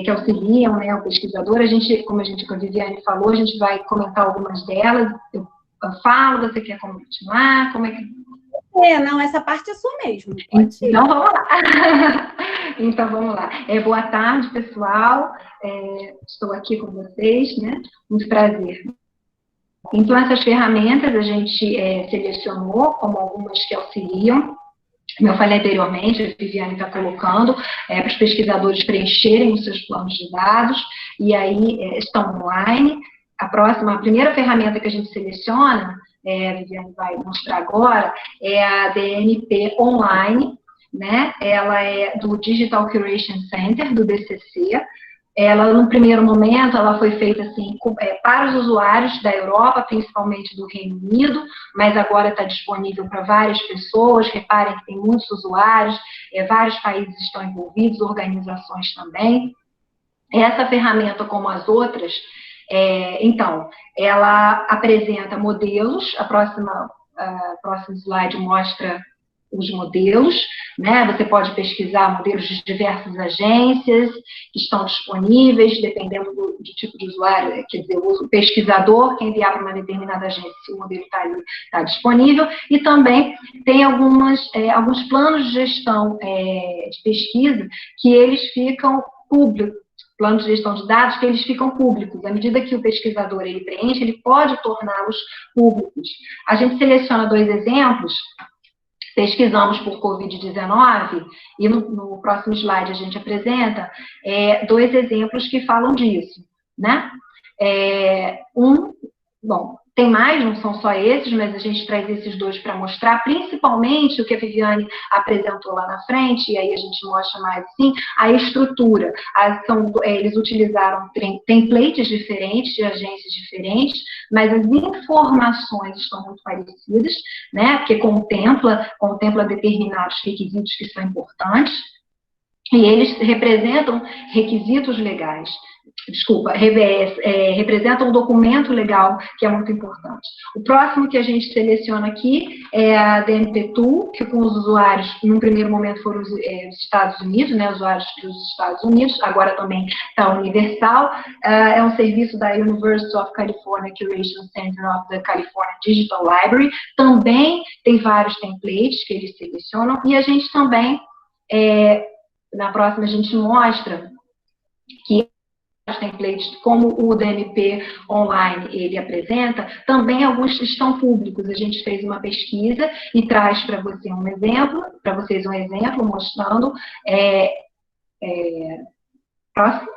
que auxiliam, né, o pesquisador, como a Viviane falou, a gente vai comentar algumas delas. Eu falo, você quer continuar? Como é que... Não, essa parte é sua mesmo. Então, vamos lá. Então, vamos lá. Boa tarde, pessoal. Estou aqui com vocês, né? Muito prazer. Então, essas ferramentas a gente selecionou como algumas que auxiliam. Como eu falei anteriormente, a Viviane está colocando para os pesquisadores preencherem os seus planos de dados, e aí estão online. A primeira ferramenta que a gente seleciona, a Viviane vai mostrar agora, é a DNP Online, né? Ela é do Digital Curation Center, do DCC. ela, no primeiro momento, ela foi feita assim, para os usuários da Europa, principalmente do Reino Unido, mas agora está disponível para várias pessoas. Reparem que tem muitos usuários, vários países estão envolvidos, organizações também. Essa ferramenta, como as outras, então, ela apresenta modelos. A próximo slide mostra os modelos, né? Você pode pesquisar modelos de diversas agências que estão disponíveis, dependendo do tipo de usuário, quer dizer, o pesquisador que enviar para uma determinada agência, se o modelo está disponível, e também tem alguns planos de gestão de pesquisa que eles ficam públicos, planos de gestão de dados que eles ficam públicos. À medida que o pesquisador ele preenche, ele pode torná-los públicos. A gente seleciona 2 exemplos. Pesquisamos por Covid-19, e no próximo slide a gente apresenta 2 exemplos que falam disso, né? Bom, tem mais, não são só esses, mas a gente traz esses 2 para mostrar, principalmente o que a Viviane apresentou lá na frente, e aí a gente mostra mais assim, a estrutura. Eles utilizaram templates diferentes, de agências diferentes, mas as informações estão muito parecidas, né? Porque contempla determinados requisitos que são importantes, e eles representam requisitos legais. Representam um documento legal que é muito importante. O próximo que a gente seleciona aqui é a DNP Tool, que com os usuários, num primeiro momento foram os Estados Unidos, né, usuários dos Estados Unidos, agora também está universal. É um serviço da University of California Curation Center of the California Digital Library. Também tem vários templates que eles selecionam, e a gente também, na próxima a gente mostra que templates, como o DNP online ele apresenta, também alguns estão públicos. A gente fez uma pesquisa e traz para vocês um exemplo mostrando próximo.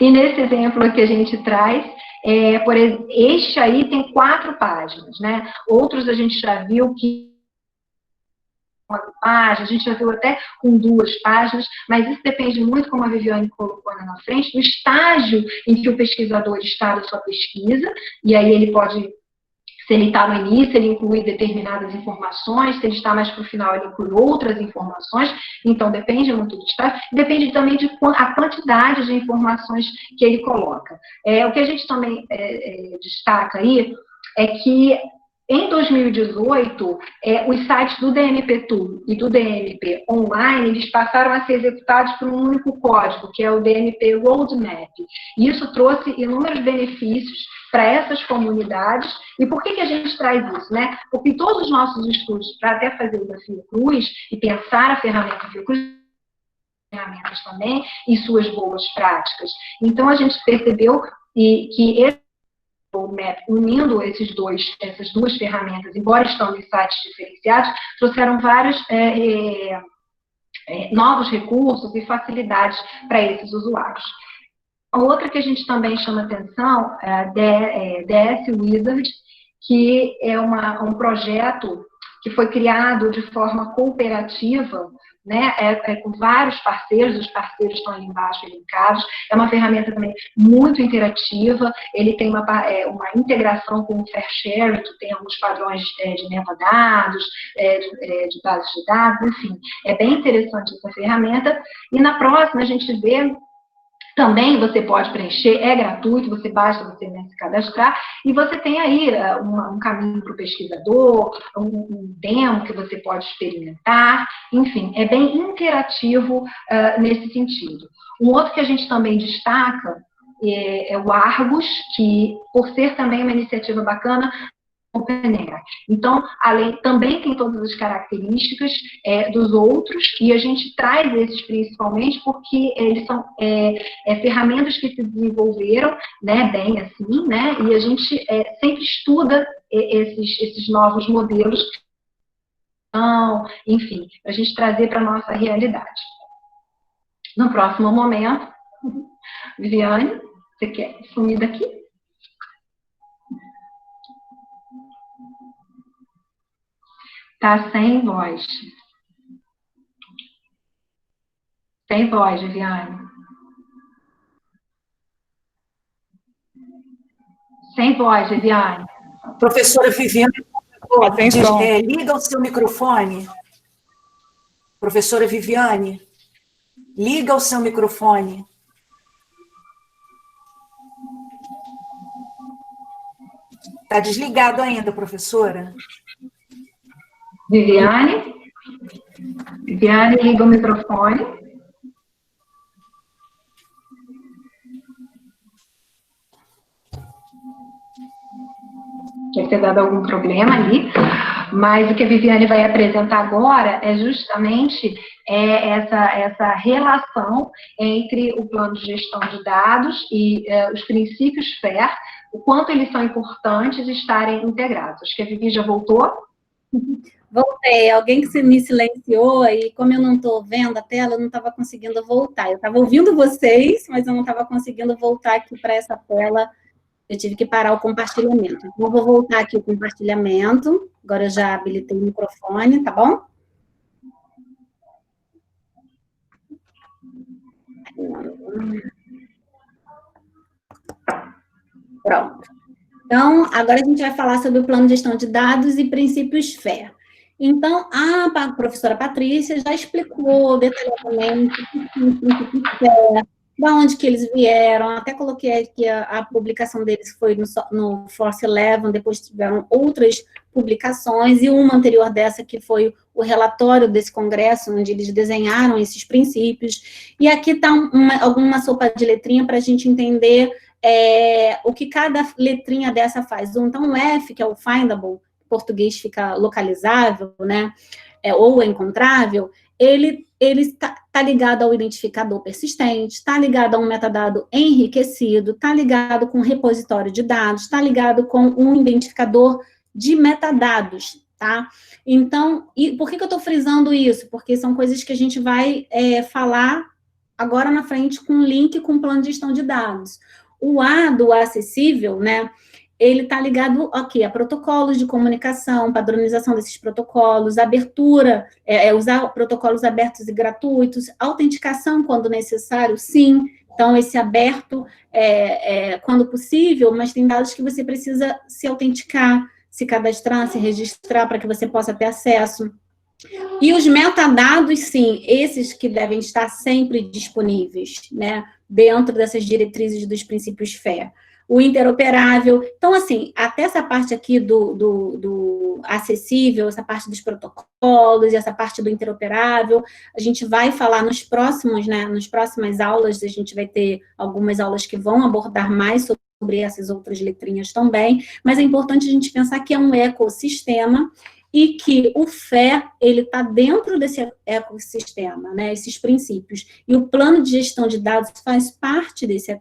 E nesse exemplo que a gente traz, por exemplo, este aí tem 4 páginas, né? Outros a gente já viu que páginas, a gente já viu até com 2 páginas, mas isso depende muito, como a Viviane colocou na frente, do estágio em que o pesquisador está na sua pesquisa, e aí ele pode, se ele está no início, ele inclui determinadas informações, se ele está mais para o final, ele inclui outras informações, então depende muito do estágio, depende também a quantidade de informações que ele coloca. O que a gente também destaca aí é que em 2018, os sites do DNP Tool e do DNP Online, eles passaram a ser executados por um único código, que é o DNP Roadmap. E isso trouxe inúmeros benefícios para essas comunidades. E por que a gente traz isso, né? Porque todos os nossos estudos, para até fazer o da Fiocruz e pensar a ferramenta Fiocruz, ferramentas também e suas boas práticas. Então, a gente percebeu que esse roadmap, unindo essas duas ferramentas, embora estão em sites diferenciados, trouxeram vários novos recursos e facilidades para esses usuários. A outra que a gente também chama atenção é a DS Wizard, que é um projeto que foi criado de forma cooperativa, né, com vários parceiros, os parceiros estão ali embaixo elencados, é uma ferramenta também muito interativa, ele tem uma integração com o FairShare, que tem alguns padrões de metadados, de bases de dados, enfim, é bem interessante essa ferramenta, e na próxima a gente vê. Também você pode preencher, é gratuito, basta você se cadastrar, e você tem aí um caminho para o pesquisador, um demo que você pode experimentar, enfim, é bem interativo nesse sentido. Um outro que a gente também destaca é o Argos, que, por ser também uma iniciativa bacana, OpenAI. Então, também tem todas as características dos outros, e a gente traz esses principalmente porque eles são ferramentas que se desenvolveram, né, bem assim, né, e a gente sempre estuda esses novos modelos, enfim, para a gente trazer para a nossa realidade. No próximo momento, Viviane, você quer sumir daqui? Tá sem voz. Sem voz, Viviane. Sem voz, Viviane. Professora Viviane, Atenção. liga o seu microfone. Professora Viviane, liga o seu microfone. Está desligado ainda, professora? Viviane? Viviane, liga o microfone. Deve ter dado algum problema ali, mas o que a Viviane vai apresentar agora é justamente essa relação entre o plano de gestão de dados e os princípios FAIR, o quanto eles são importantes estarem integrados. Acho que a Vivi já voltou. Voltei. Alguém que me silenciou e como eu não estou vendo a tela, eu não estava conseguindo voltar. Eu estava ouvindo vocês, mas eu não estava conseguindo voltar aqui para essa tela. Eu tive que parar o compartilhamento. Então, eu vou voltar aqui o compartilhamento. Agora eu já habilitei o microfone, tá bom? Pronto. Então, agora a gente vai falar sobre o plano de gestão de dados e princípios FAIR. Então, a professora Patrícia já explicou detalhadamente o que são os princípios FAIR, da onde que eles vieram, até coloquei aqui a publicação deles foi no Force 11, depois tiveram outras publicações, e uma anterior dessa que foi o relatório desse congresso, onde eles desenharam esses princípios, e aqui está alguma sopa de letrinha para a gente entender o que cada letrinha dessa faz. Então, o F, que é o findable, em português fica localizável, né, ou encontrável, ele está ligado ao identificador persistente, está ligado a um metadado enriquecido, está ligado com um repositório de dados, está ligado com um identificador de metadados, tá? Então, e por que eu estou frisando isso? Porque são coisas que a gente vai falar agora na frente com link com o plano de gestão de dados. O A do acessível, né? Ele está ligado aqui a protocolos de comunicação, padronização desses protocolos, abertura, usar protocolos abertos e gratuitos, autenticação quando necessário, sim. Então, esse aberto quando possível, mas tem dados que você precisa se autenticar, se cadastrar, se registrar para que você possa ter acesso. E os metadados, sim, esses que devem estar sempre disponíveis, né, dentro dessas diretrizes dos princípios FAIR. O interoperável. Então, assim, até essa parte aqui do acessível, essa parte dos protocolos, e essa parte do interoperável, a gente vai falar nos próximos, né, nas próximas aulas, a gente vai ter algumas aulas que vão abordar mais sobre essas outras letrinhas também, mas é importante a gente pensar que é um ecossistema e que o FAIR, ele está dentro desse ecossistema, né, esses princípios. E o plano de gestão de dados faz parte desse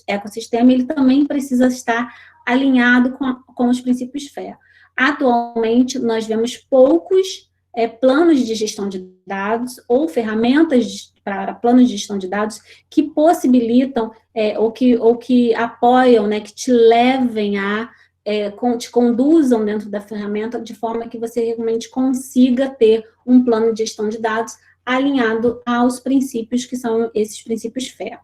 ecossistema, e ele também precisa estar alinhado com os princípios FAIR. Atualmente, nós vemos poucos planos de gestão de dados ou ferramentas para planos de gestão de dados que possibilitam ou que apoiam, né, que te levem a te conduzam dentro da ferramenta de forma que você realmente consiga ter um plano de gestão de dados alinhado aos princípios que são esses princípios FAIR.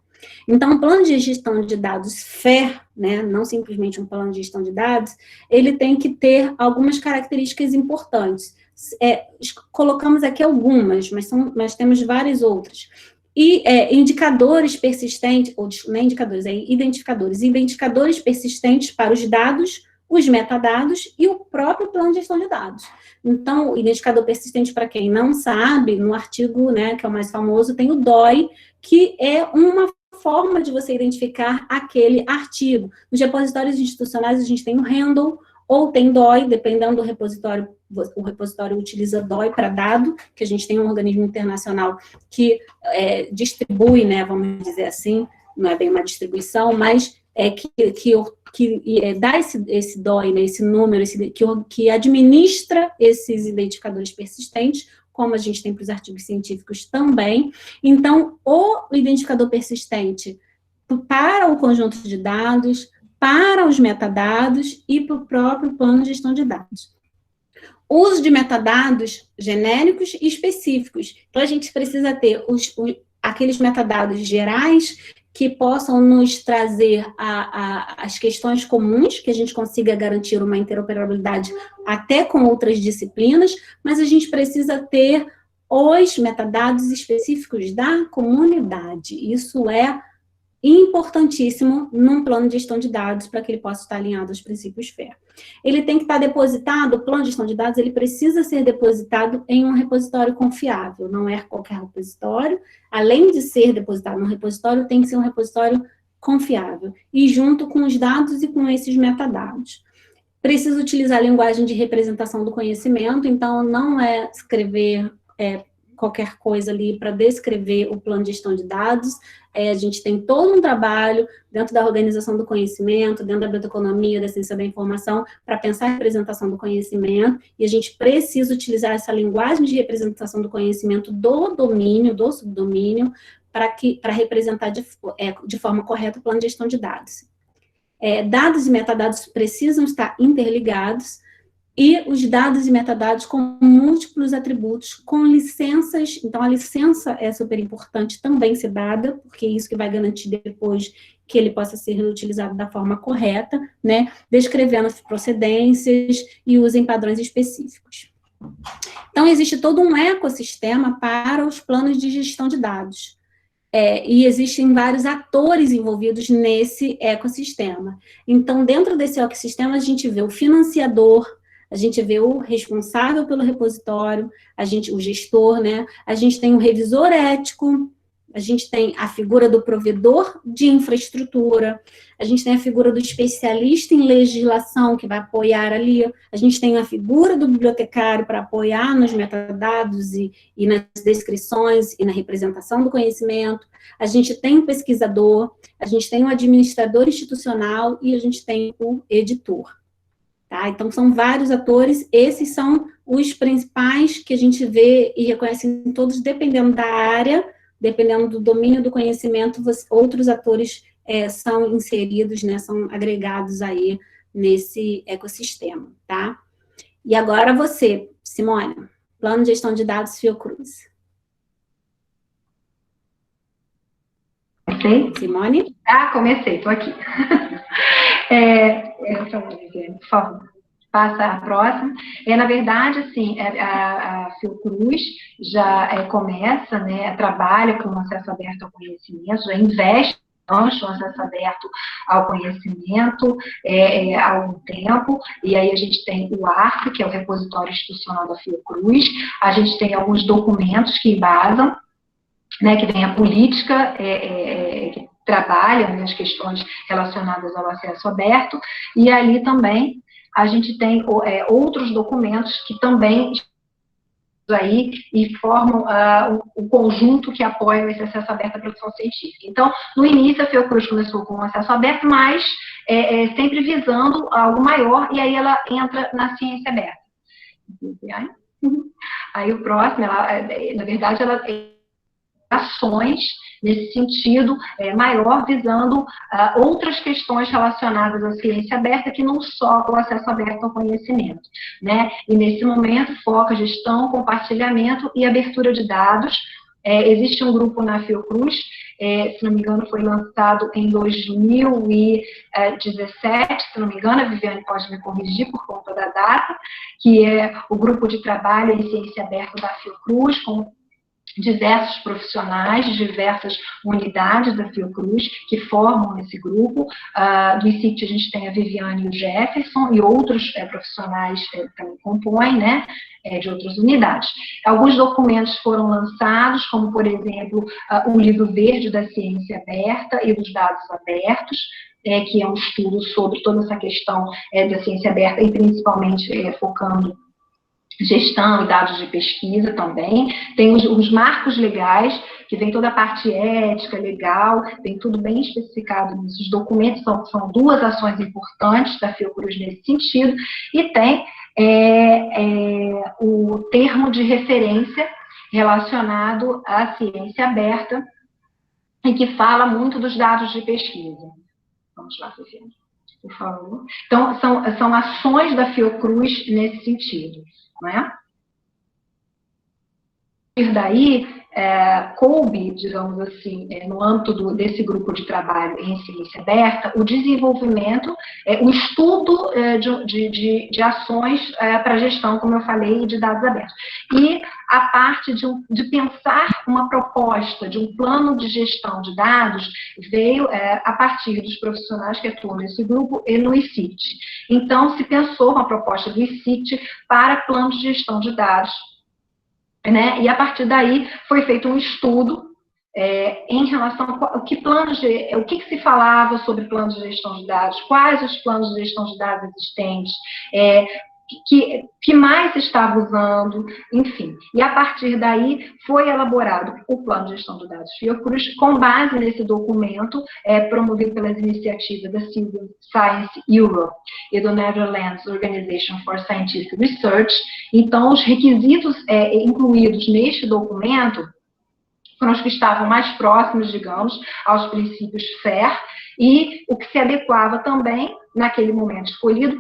Então, o plano de gestão de dados FAIR, né, não simplesmente um plano de gestão de dados, ele tem que ter algumas características importantes. Colocamos aqui algumas, mas temos várias outras. E indicadores persistentes, ou não é indicadores, identificadores persistentes para os dados, os metadados e o próprio plano de gestão de dados. Então, o identificador persistente, para quem não sabe, no artigo, né, que é o mais famoso, tem o DOI, que é uma forma de você identificar aquele artigo. Nos repositórios institucionais, a gente tem o handle, ou tem DOI, dependendo do repositório, o repositório utiliza DOI para dado, que a gente tem um organismo internacional que distribui, né, vamos dizer assim, não é bem uma distribuição, mas que dá esse DOI, né, esse número, que administra esses identificadores persistentes, como a gente tem para os artigos científicos também. Então, o identificador persistente para o conjunto de dados, para os metadados e para o próprio plano de gestão de dados. Uso de metadados genéricos e específicos. Então, a gente precisa ter aqueles metadados gerais que possam nos trazer as questões comuns, que a gente consiga garantir uma interoperabilidade até com outras disciplinas, mas a gente precisa ter os metadados específicos da comunidade. Isso é importantíssimo num plano de gestão de dados para que ele possa estar alinhado aos princípios FAIR. Ele tem que estar depositado, o plano de gestão de dados, ele precisa ser depositado em um repositório confiável, não é qualquer repositório. Além de ser depositado num repositório, tem que ser um repositório confiável, e junto com os dados e com esses metadados. Precisa utilizar a linguagem de representação do conhecimento, então não é escrever qualquer coisa ali para descrever o plano de gestão de dados. A gente tem todo um trabalho dentro da organização do conhecimento, dentro da biblioteconomia, da ciência da informação, para pensar a representação do conhecimento, e a gente precisa utilizar essa linguagem de representação do conhecimento do domínio, do subdomínio, para representar de forma correta o plano de gestão de dados. Dados e metadados precisam estar interligados, e os dados e metadados com múltiplos atributos, com licenças. Então, a licença é super importante também ser dada, porque é isso que vai garantir depois que ele possa ser reutilizado da forma correta, né? Descrevendo as procedências e usem padrões específicos. Então, existe todo um ecossistema para os planos de gestão de dados. E existem vários atores envolvidos nesse ecossistema. Então, dentro desse ecossistema, a gente vê o financiador, a gente vê o responsável pelo repositório, o gestor, né? A gente tem o revisor ético, a gente tem a figura do provedor de infraestrutura, a gente tem a figura do especialista em legislação, que vai apoiar ali, a gente tem a figura do bibliotecário para apoiar nos metadados e nas descrições e na representação do conhecimento, a gente tem o pesquisador, a gente tem o administrador institucional e a gente tem o editor. Tá? Então, são vários atores, esses são os principais que a gente vê e reconhece em todos, dependendo da área, dependendo do domínio do conhecimento, outros atores são inseridos, né, são agregados aí nesse ecossistema, tá? E agora você, Simone, Plano de Gestão de Dados Fiocruz. Simone? Comecei, estou aqui. Por favor, passa a próxima. Na verdade, assim, a Fiocruz já começa, né, trabalha com acesso aberto ao conhecimento, já investe no acesso aberto ao conhecimento há algum tempo, e aí a gente tem o ARC, que é o repositório institucional da Fiocruz, a gente tem alguns documentos que embasam, né, que vem a política, que trabalham nas questões relacionadas ao acesso aberto, e ali também a gente tem outros documentos que também aí e formam o conjunto que apoia esse acesso aberto à produção científica. Então, no início, a Fiocruz começou com o acesso aberto, mas sempre visando algo maior, e aí ela entra na ciência aberta. Aí o próximo, na verdade, ela ações nesse sentido maior, visando outras questões relacionadas à ciência aberta, que não só o acesso aberto ao conhecimento, né? E nesse momento foca gestão, compartilhamento e abertura de dados. Existe um grupo na Fiocruz, se não me engano, foi lançado em 2017, se não me engano, a Viviane pode me corrigir por conta da data, que é o grupo de trabalho em ciência aberta da Fiocruz, com diversos profissionais de diversas unidades da Fiocruz que formam esse grupo. Do ICIT a gente tem a Viviane e o Jefferson, e outros profissionais também compõem, né, de outras unidades. Alguns documentos foram lançados, como, por exemplo, o Livro Verde da Ciência Aberta e dos Dados Abertos, que é um estudo sobre toda essa questão da ciência aberta, e principalmente focando gestão e dados de pesquisa também. Tem os marcos legais, que vem toda a parte ética, legal, tem tudo bem especificado nesses documentos, são duas ações importantes da Fiocruz nesse sentido, e tem o termo de referência relacionado à ciência aberta, e que fala muito dos dados de pesquisa. Vamos lá, Viviane, por favor. Então, são ações da Fiocruz nesse sentido, não é? daí, coube, digamos assim, no âmbito desse grupo de trabalho em ciência aberta, o desenvolvimento, o estudo de ações para gestão, como eu falei, de dados abertos. E a parte de pensar uma proposta de um plano de gestão de dados veio a partir dos profissionais que atuam nesse grupo e no ICIT. Então, se pensou uma proposta do ICIT para plano de gestão de dados, né? E a partir daí foi feito um estudo em relação ao o que se falava sobre planos de gestão de dados, quais os planos de gestão de dados existentes, que mais estava usando, enfim. E a partir daí foi elaborado o plano de gestão de dados Fiocruz, com base nesse documento promovido pelas iniciativas da Civil Science Europe e do Netherlands Organization for Scientific Research. Então, os requisitos incluídos neste documento foram os que estavam mais próximos, digamos, aos princípios FAIR, e o que se adequava também, naquele momento escolhido,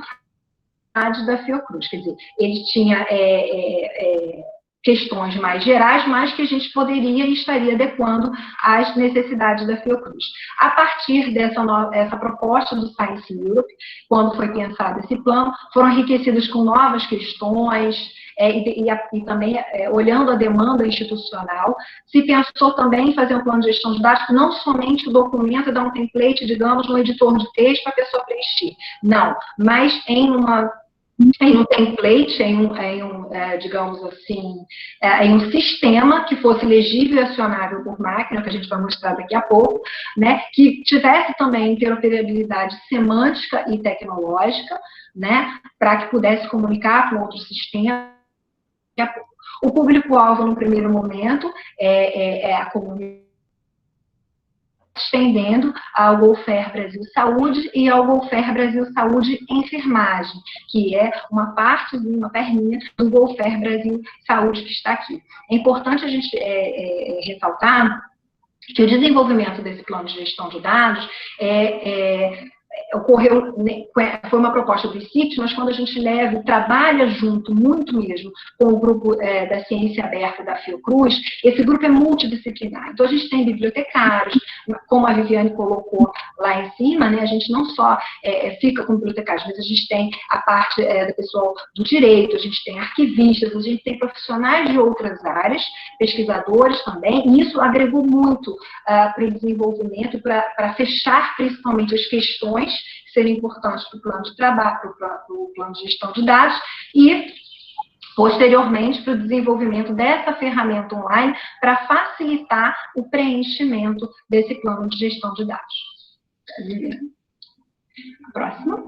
da Fiocruz. Quer dizer, ele tinha questões mais gerais, mas que a gente poderia e estaria adequando às necessidades da Fiocruz. A partir dessa proposta do Science Europe, quando foi pensado esse plano, foram enriquecidas com novas questões, e também olhando a demanda institucional, se pensou também em fazer um plano de gestão de dados, não somente o documento dar um template, digamos, no editor de texto para a pessoa preencher, não, mas em um template, digamos assim, em um sistema que fosse legível e acionável por máquina, que a gente vai mostrar daqui a pouco, né, que tivesse também interoperabilidade semântica e tecnológica, né, para que pudesse comunicar com outros sistemas. O público-alvo, no primeiro momento, é a comunidade, estendendo ao GoFair Brasil Saúde e ao GoFair Brasil Saúde Enfermagem, que é uma partezinha, uma perninha do GoFair Brasil Saúde que está aqui. É importante a gente ressaltar que o desenvolvimento desse plano de gestão de dados ocorreu, foi uma proposta do ICIT, mas quando a gente leva e trabalha junto, muito mesmo, com o grupo da ciência aberta da Fiocruz, esse grupo é multidisciplinar. Então, a gente tem bibliotecários, como a Viviane colocou lá em cima, né, a gente não só fica com bibliotecários, mas a gente tem a parte do pessoal do direito, a gente tem arquivistas, a gente tem profissionais de outras áreas, pesquisadores também, e isso agregou muito para o desenvolvimento, para fechar principalmente as questões que seriam importantes para o plano de trabalho, para o plano de gestão de dados, e posteriormente para o desenvolvimento dessa ferramenta online para facilitar o preenchimento desse plano de gestão de dados. Próxima.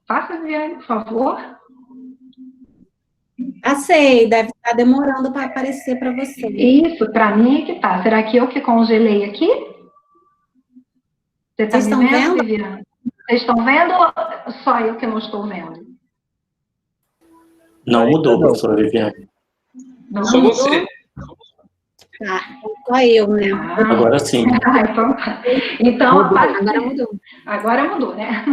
Passa, Viviane, por favor. Passei, deve estar demorando para aparecer para você. Isso, para mim é que tá. Será que eu que congelei aqui? Vocês estão vendo, Viviane? Vocês estão vendo ou só eu que não estou vendo? Não mudou, professora Viviane. Não Só mudou? você. Tá, só eu, né? Agora sim. Então, Agora mudou. Agora mudou, né?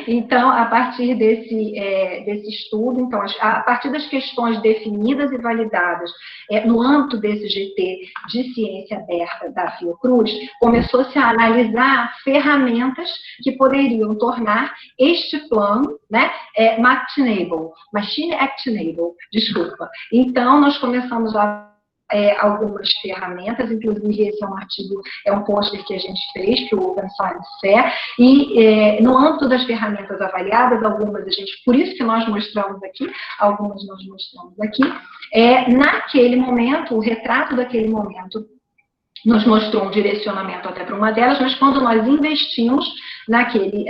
Então, a partir desse estudo, então, a partir das questões definidas e validadas no âmbito desse GT de ciência aberta da Fiocruz, começou-se a analisar ferramentas que poderiam tornar este plano, né, Machine Actionable, desculpa. Então, nós começamos a algumas ferramentas, inclusive esse é um artigo, é um pôster que a gente fez, que o Open Science Fair, e no âmbito das ferramentas avaliadas, algumas a gente, por isso que nós mostramos aqui, algumas nós mostramos aqui, naquele momento, o retrato daquele momento nos mostrou um direcionamento até para uma delas, mas quando nós investimos naquele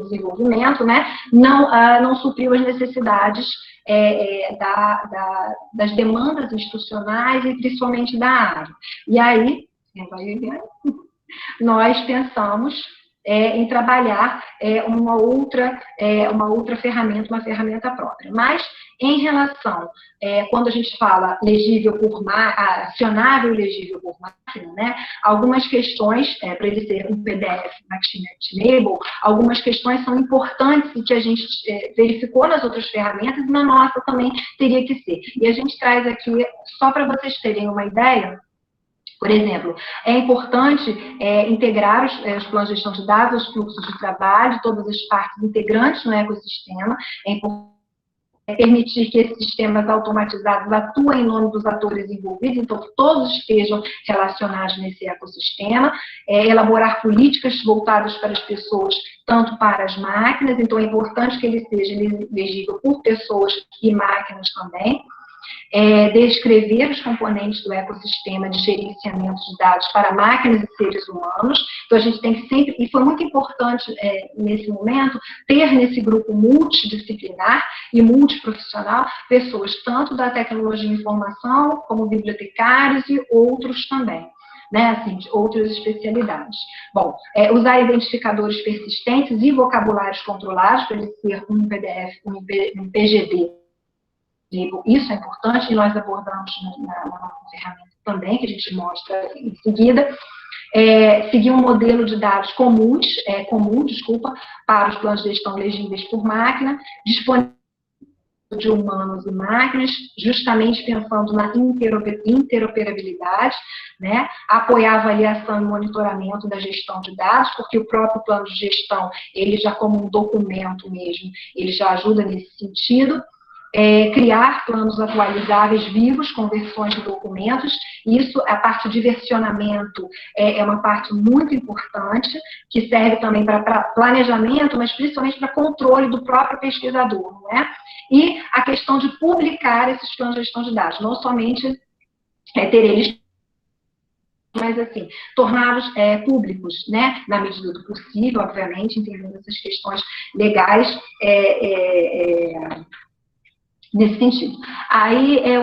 desenvolvimento, né, não supriu as necessidades das demandas institucionais e principalmente da área. E aí, nós pensamos em trabalhar uma outra ferramenta, uma ferramenta própria. Mas, em relação, quando a gente fala legível por acionável e legível por máquina, né, algumas questões, para ele ser um PDF Machine-Enabled, algumas questões são importantes e que a gente verificou nas outras ferramentas e na nossa também teria que ser. E a gente traz aqui, só para vocês terem uma ideia. Por exemplo, é importante integrar os planos de gestão de dados, os fluxos de trabalho, todas as partes integrantes no ecossistema. É importante permitir que esses sistemas automatizados atuem em nome dos atores envolvidos, então que todos estejam relacionados nesse ecossistema. Elaborar políticas voltadas para as pessoas, tanto para as máquinas, então é importante que ele seja legível por pessoas e máquinas também. Descrever os componentes do ecossistema de gerenciamento de dados para máquinas e seres humanos. Então, a gente tem que sempre, e foi muito importante nesse momento, ter nesse grupo multidisciplinar e multiprofissional pessoas tanto da tecnologia de informação, como bibliotecários e outros também. Né, assim, de outras especialidades. Bom, usar identificadores persistentes e vocabulários controlados para ele ser um PDF, um PGD. Isso é importante e nós abordamos na nossa ferramenta também, que a gente mostra em seguida. Seguir um modelo de dados comum, para os planos de gestão legíveis por máquina, disponível de humanos e máquinas, justamente pensando na interoperabilidade, né? Apoiar a avaliação e monitoramento da gestão de dados, porque o próprio plano de gestão, ele já como um documento mesmo, ele já ajuda nesse sentido. Criar planos atualizáveis vivos com versões de documentos. Isso, a parte de versionamento é uma parte muito importante, que serve também para planejamento, mas principalmente para controle do próprio pesquisador, não é? E a questão de publicar esses planos de gestão de dados, não somente ter eles, mas assim, torná-los públicos, né, na medida do possível, obviamente, entendendo essas questões legais, nesse sentido. Aí é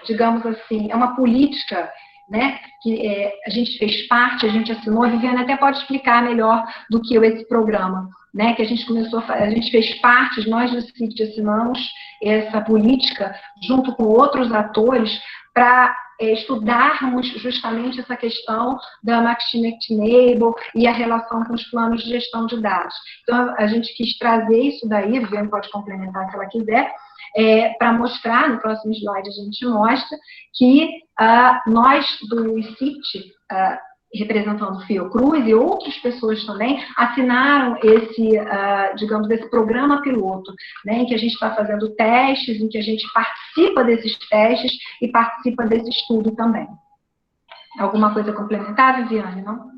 digamos assim, é uma política, né, que a gente fez parte, a gente assinou, a Viviane até pode explicar melhor do que eu esse programa, né, que a gente começou, a gente fez parte, nós do CIT assinamos essa política junto com outros atores para estudarmos justamente essa questão da Machine-Enabled e a relação com os planos de gestão de dados. Então, a gente quis trazer isso daí, a Viviane pode complementar se ela quiser, para mostrar, no próximo slide a gente mostra, que nós do CIT, representando Fiocruz e outras pessoas também, assinaram esse, digamos, esse programa piloto, né, em que a gente está fazendo testes, em que a gente participa desses testes e participa desse estudo também. Alguma coisa complementar, Viviane, não?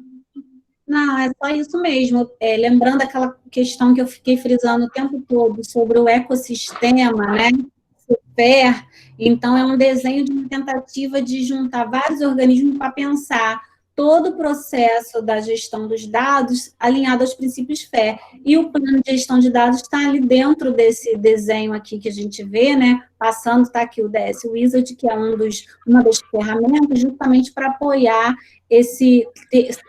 Não, é só isso mesmo. Lembrando aquela questão que eu fiquei frisando o tempo todo sobre o ecossistema, né? Super. Então, é um desenho de uma tentativa de juntar vários organismos para pensar todo o processo da gestão dos dados alinhado aos princípios FAIR. E o plano de gestão de dados está ali dentro desse desenho aqui que a gente vê, né? Passando, está aqui o DS Wizard, que é uma das ferramentas justamente para apoiar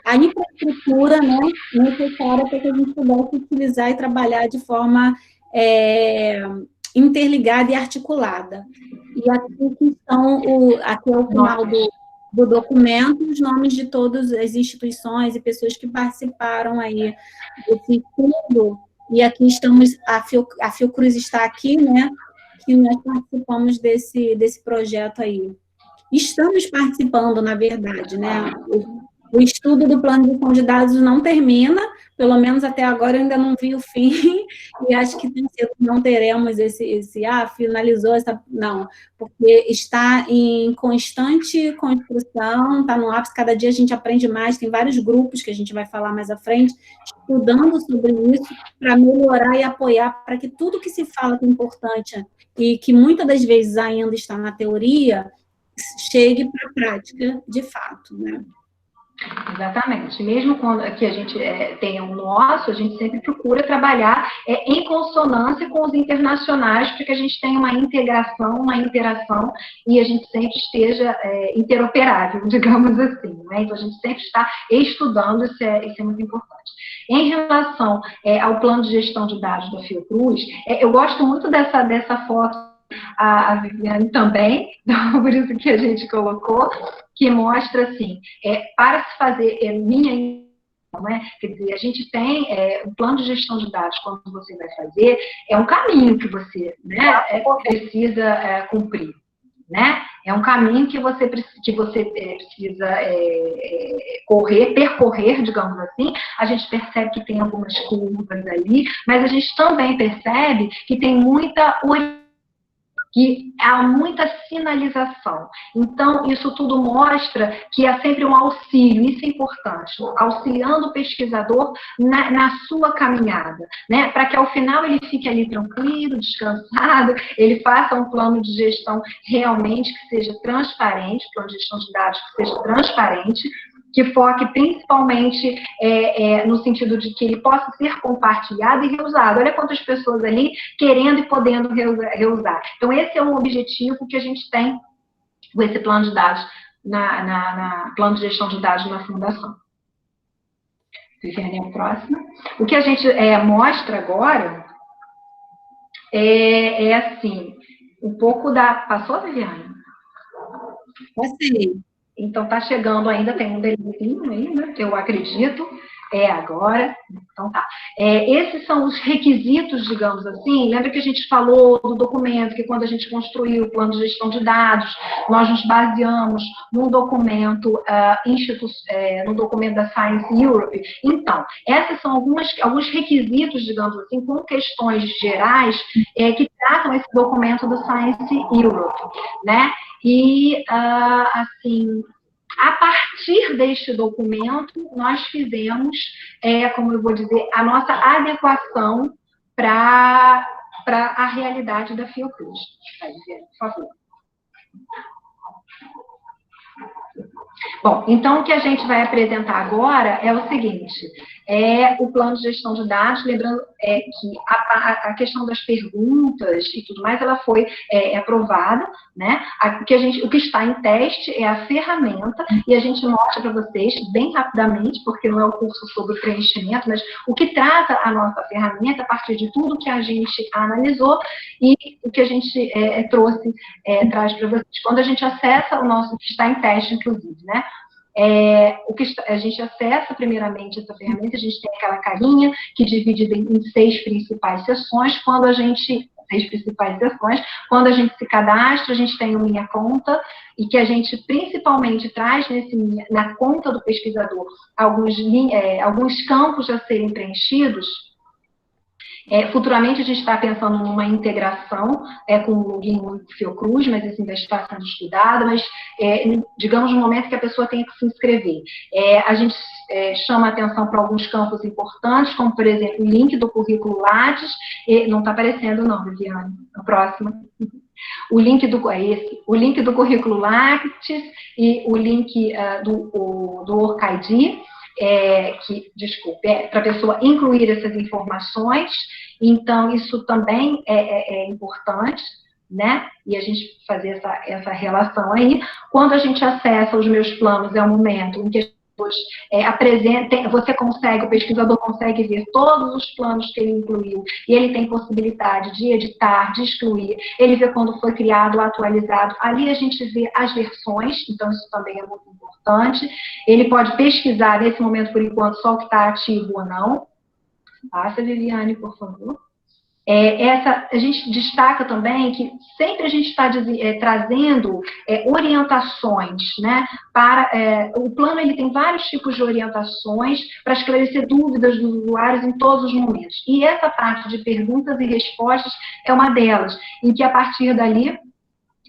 a infraestrutura, né, necessária para que a gente pudesse utilizar e trabalhar de forma interligada e articulada. E aqui é o final do documento, os nomes de todas as instituições e pessoas que participaram aí desse estudo, e aqui estamos, a Fiocruz está aqui, né, que nós participamos desse projeto aí. Estamos participando, na verdade, né, o estudo do plano de gestão de dados não termina, pelo menos até agora eu ainda não vi o fim, e acho que não teremos finalizou não, porque está em constante construção, está no ápice, cada dia a gente aprende mais, tem vários grupos que a gente vai falar mais à frente, estudando sobre isso, para melhorar e apoiar, para que tudo que se fala que é importante, e que muitas das vezes ainda está na teoria, chegue para a prática, de fato, né? Exatamente. Mesmo quando que a gente tenha o nosso, a gente sempre procura trabalhar em consonância com os internacionais, para que a gente tenha uma integração, uma interação, e a gente sempre esteja interoperável, digamos assim. Né? Então, a gente sempre está estudando, isso é muito importante. Em relação ao plano de gestão de dados da Fiocruz, eu gosto muito dessa foto, a Viviane também, por isso que a gente colocou, que mostra, assim, para se fazer quer dizer, a gente tem um plano de gestão de dados, quando você vai fazer, é um caminho que você precisa cumprir, né? É um caminho que você precisa percorrer, digamos assim. A gente percebe que tem algumas curvas ali, mas a gente também percebe que tem que há muita sinalização. Então, isso tudo mostra que há sempre um auxílio, isso é importante, auxiliando o pesquisador na sua caminhada, né? Para que ao final ele fique ali tranquilo, descansado, ele faça um plano de gestão realmente que seja transparente, plano de gestão de dados que seja transparente, que foque principalmente no sentido de que ele possa ser compartilhado e reusado. Olha quantas pessoas ali querendo e podendo reusar. Então, esse é um objetivo que a gente tem com esse plano de dados, plano de gestão de dados na Fundação. Viviane, a próxima. O que a gente mostra agora assim, um pouco da... Passou, Viviane? Passei. Então, está chegando ainda, tem um delizinho ainda, eu acredito, agora, então tá. Esses são os requisitos, digamos assim. Lembra que a gente falou do documento, que quando a gente construiu o plano de gestão de dados, nós nos baseamos num documento, no documento da Science Europe. Então, esses são alguns requisitos, digamos assim, com questões gerais, que tratam esse documento do Science Europe, né? E, assim, a partir deste documento, nós fizemos, como eu vou dizer, a nossa adequação para a realidade da Fiocruz. Por favor. Bom, então o que a gente vai apresentar agora é o seguinte, o plano de gestão de dados, lembrando que a questão das perguntas e tudo mais, ela foi aprovada, né? O que está em teste é a ferramenta, e a gente mostra para vocês, bem rapidamente, porque não é um curso sobre preenchimento, mas o que trata a nossa ferramenta a partir de tudo que a gente analisou e o que a gente traz para vocês. Quando a gente acessa o nosso, que está em teste, inclusive, né? A gente acessa primeiramente essa ferramenta, a gente tem aquela carinha que divide em 6 principais sessões. Quando a gente se cadastra, a gente tem o Minha Conta, e que a gente principalmente traz na conta do pesquisador alguns campos a serem preenchidos. Futuramente a gente está pensando numa integração com o login Fiocruz, mas isso ainda está sendo estudado, mas digamos no momento que a pessoa tenha que se inscrever. A gente chama a atenção para alguns campos importantes, como por exemplo o link do currículo Lattes, não está aparecendo não, Viviane, a próxima. O link do currículo Lattes e o link do OrcID, para a pessoa incluir essas informações. Então, isso também é importante, né? E a gente fazer essa relação aí. Quando a gente acessa os meus planos, é um momento em que o pesquisador consegue ver todos os planos que ele incluiu, e ele tem possibilidade de editar, de excluir, ele vê quando foi criado, atualizado, ali a gente vê as versões, então isso também é muito importante. Ele pode pesquisar, nesse momento, por enquanto, só o que está ativo ou não. Passa, Viviane, por favor. A gente destaca também que sempre a gente está trazendo orientações, né? O plano ele tem vários tipos de orientações para esclarecer dúvidas dos usuários em todos os momentos. E essa parte de perguntas e respostas é uma delas, em que a partir dali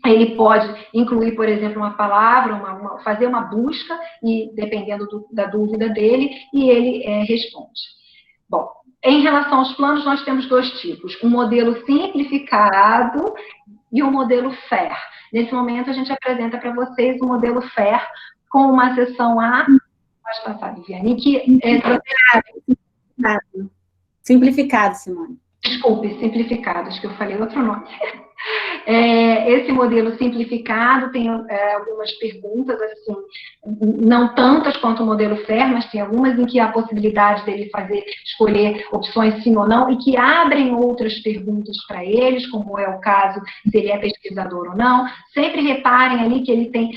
ele pode incluir, por exemplo, uma palavra, fazer uma busca, e dependendo da dúvida dele, e ele responde. Bom, em relação aos planos, nós temos 2 tipos, um modelo simplificado e um modelo FAIR. Nesse momento, a gente apresenta para vocês o modelo FAIR com uma seção A Pode passar, Viviane. Que, Simplificado, Simone. desculpe, simplificado, acho que eu falei outro nome. Esse modelo simplificado tem algumas perguntas, assim, não tantas quanto o modelo FAIR, mas tem algumas em que há a possibilidade dele escolher opções sim ou não, e que abrem outras perguntas para eles, como é o caso se ele é pesquisador ou não. Sempre reparem ali que ele tem,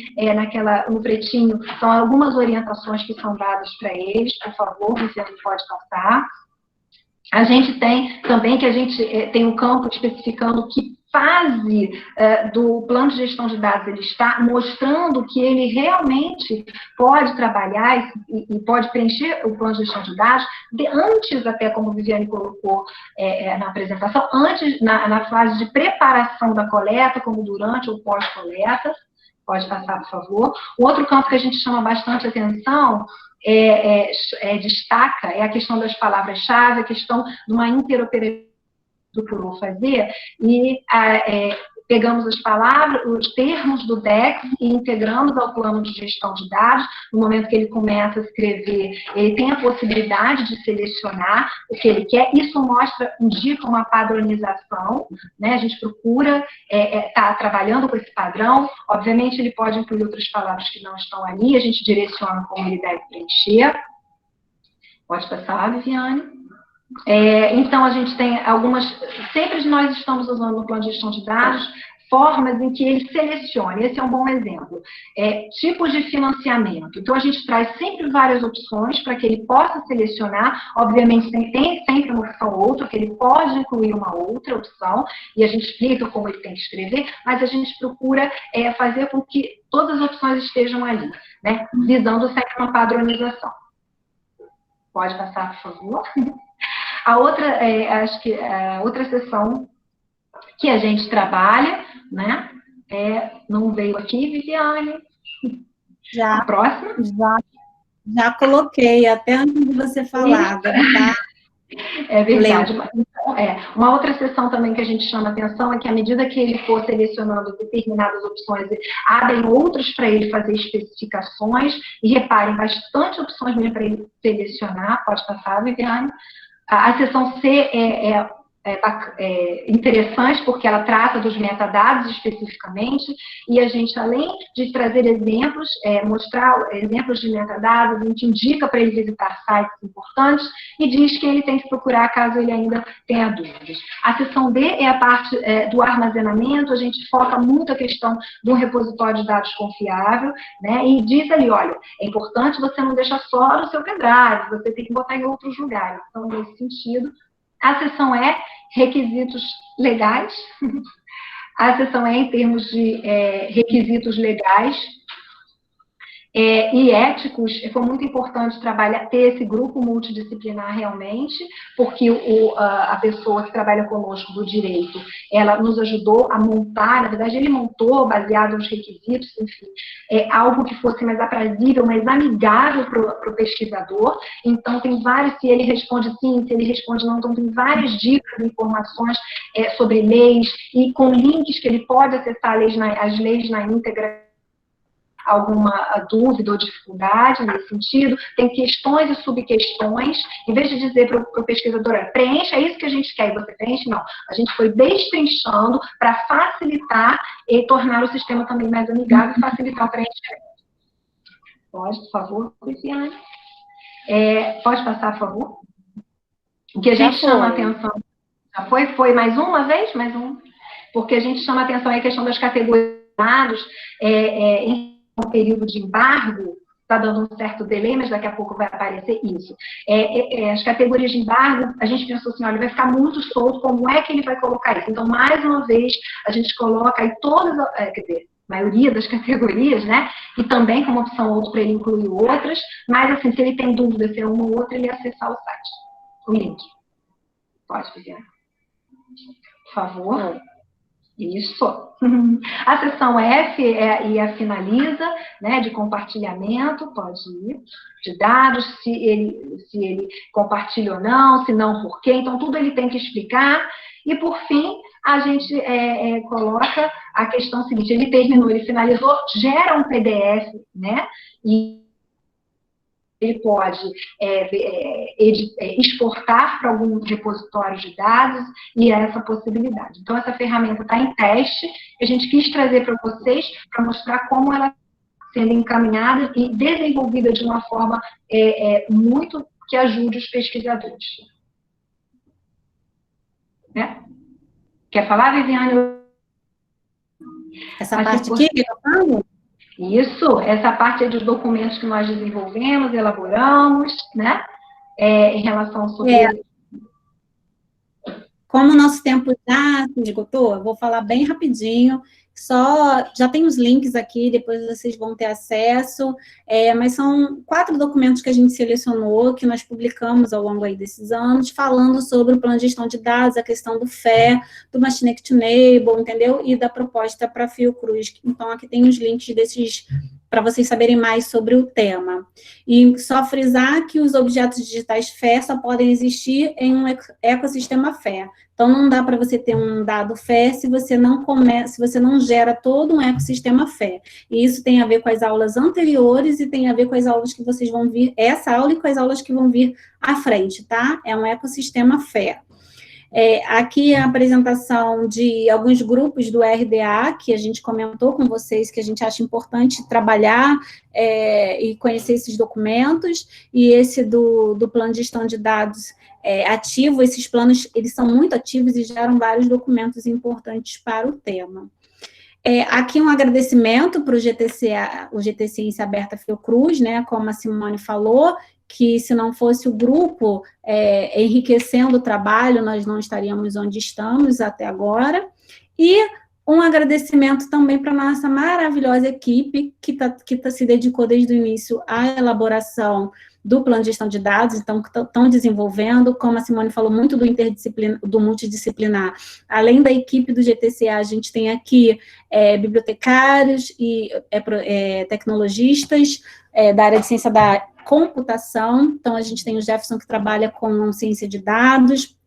no pretinho, são algumas orientações que são dadas para eles, por favor, você pode passar. A gente tem também tem um campo especificando que fase do plano de gestão de dados ele está, mostrando que ele realmente pode trabalhar e pode preencher o plano de gestão de dados antes, até como a Viviane colocou na apresentação, antes, na fase de preparação da coleta, como durante ou pós-coleta. Pode passar, por favor. O outro campo que a gente chama bastante atenção destaca a questão das palavras-chave, a questão de uma interoperabilidade do que eu vou fazer, e pegamos as palavras, os termos do DEX e integramos ao plano de gestão de dados. No momento que ele começa a escrever, ele tem a possibilidade de selecionar o que ele quer. Isso indica uma padronização, né? A gente procura estar trabalhando com esse padrão. Obviamente, ele pode incluir outras palavras que não estão ali, a gente direciona como ele deve preencher. Pode passar, Viviane. Então, a gente tem sempre nós estamos usando no plano de gestão de dados, formas em que ele selecione. Esse é um bom exemplo. Tipos de financiamento. Então, a gente traz sempre várias opções para que ele possa selecionar. Obviamente, tem sempre uma opção ou outra, que ele pode incluir uma outra opção, e a gente explica como ele tem que escrever, mas a gente procura fazer com que todas as opções estejam ali, né? Visando sempre uma padronização. Pode passar, por favor. A outra, acho que a outra seção que a gente trabalha, né? Não veio aqui, Viviane? Já. A próxima? Já coloquei, até antes de você falar. Agora tá. É verdade. Então, uma outra seção também que a gente chama atenção é que, à medida que ele for selecionando determinadas opções, abrem outras para ele fazer especificações, e reparem, bastante opções mesmo para ele selecionar. Pode passar, Viviane. A seção C é interessante porque ela trata dos metadados especificamente, e a gente, além de trazer exemplos, mostrar exemplos de metadados, a gente indica para ele visitar sites importantes e diz que ele tem que procurar caso ele ainda tenha dúvidas. A seção D é a parte do armazenamento. A gente foca muito a questão de um repositório de dados confiável, né, e diz ali, olha, é importante você não deixar só no seu pendrive, você tem que botar em outros lugares. Então, nesse sentido, a seção E, requisitos legais. A seção E, em termos de requisitos legais e éticos, foi muito importante ter esse grupo multidisciplinar realmente, porque a pessoa que trabalha conosco do direito, ela nos ajudou a montar, na verdade ele montou, baseado nos requisitos, enfim, algo que fosse mais aprazível, mais amigável para o pesquisador. Então tem vários, se ele responde sim, se ele responde não, então tem várias dicas, informações sobre leis, e com links que ele pode acessar as leis na íntegra, alguma dúvida ou dificuldade nesse sentido. Tem questões e subquestões. Em vez de dizer para o pesquisador, preencha, é isso que a gente quer, e você preenche, não. A gente foi destrinchando para facilitar e tornar o sistema também mais amigável e facilitar o preenchimento. Pode, por favor, Viviane. Pode passar, por favor. O que a gente chama a atenção... Já foi mais uma vez? Mais um. Porque a gente chama a atenção aí a questão das categorias de dados, em um período de embargo, está dando um certo delay, mas daqui a pouco vai aparecer isso. As categorias de embargo, a gente pensou assim, olha, vai ficar muito solto, como é que ele vai colocar isso? Então, mais uma vez, a gente coloca aí todas, quer dizer, a maioria das categorias, né? E também como opção outra para ele incluir outras, mas assim, se ele tem dúvida se é uma ou outra, ele acessar o site, o link. Pode, Viviane. Por favor. Isso. A seção F e a finaliza, né, de compartilhamento, pode ir, de dados, se ele compartilha ou não, se não, por quê. Então, tudo ele tem que explicar. E, por fim, a gente coloca a questão seguinte, ele terminou, ele finalizou, gera um PDF, né, e ele pode exportar para algum repositório de dados, e é essa possibilidade. Então, essa ferramenta está em teste, a gente quis trazer para vocês para mostrar como ela está sendo encaminhada e desenvolvida de uma forma muito que ajude os pesquisadores. Né? Quer falar, Viviane? Essa parte aqui que eu falo? Isso, essa parte é dos documentos que nós desenvolvemos, elaboramos, né? Em relação sobre... Como o nosso tempo já se esgotou, eu vou falar bem rapidinho, já tem os links aqui, depois vocês vão ter acesso, mas são 4 documentos que a gente selecionou, que nós publicamos ao longo aí desses anos, falando sobre o plano de gestão de dados, a questão do FE, do Machine to Enable, entendeu? E da proposta para Fiocruz. Então, aqui tem os links desses, para vocês saberem mais sobre o tema. E só frisar que os objetos digitais FE só podem existir em um ecossistema FE. Então, não dá para você ter um dado FE se você não gera todo um ecossistema FE. E isso tem a ver com as aulas anteriores e tem a ver com as aulas que vocês vão vir, essa aula e com as aulas que vão vir à frente, tá? É um ecossistema FE. Aqui é a apresentação de alguns grupos do RDA, que a gente comentou com vocês, que a gente acha importante trabalhar e conhecer esses documentos, e esse do plano de gestão de dados ativo. Esses planos, eles são muito ativos e geram vários documentos importantes para o tema. Aqui um agradecimento para o GT Ciência Aberta Fiocruz, né, como a Simone falou, que se não fosse o grupo enriquecendo o trabalho, nós não estaríamos onde estamos até agora. E um agradecimento também para a nossa maravilhosa equipe, que se dedicou desde o início à elaboração do plano de gestão de dados, então, que estão desenvolvendo, como a Simone falou, muito do multidisciplinar. Além da equipe do GTCA, a gente tem aqui bibliotecários e tecnologistas da área de ciência da computação. Então, a gente tem o Jefferson, que trabalha com ciência de dados,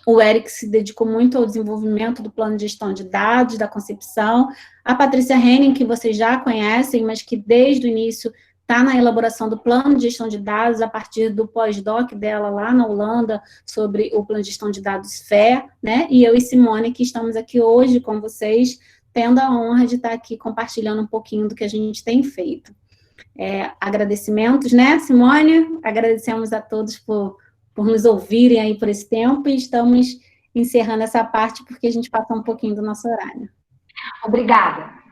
o Eric se dedicou muito ao desenvolvimento do plano de gestão de dados, da concepção, a Patrícia Henning, que vocês já conhecem, mas que desde o início está na elaboração do plano de gestão de dados, a partir do pós-doc dela lá na Holanda, sobre o plano de gestão de dados FE, né? E eu e Simone, que estamos aqui hoje com vocês, tendo a honra de estar aqui compartilhando um pouquinho do que a gente tem feito. Agradecimentos, né, Simone? Agradecemos a todos por nos ouvirem aí por esse tempo, e estamos encerrando essa parte porque a gente passou um pouquinho do nosso horário. Obrigada.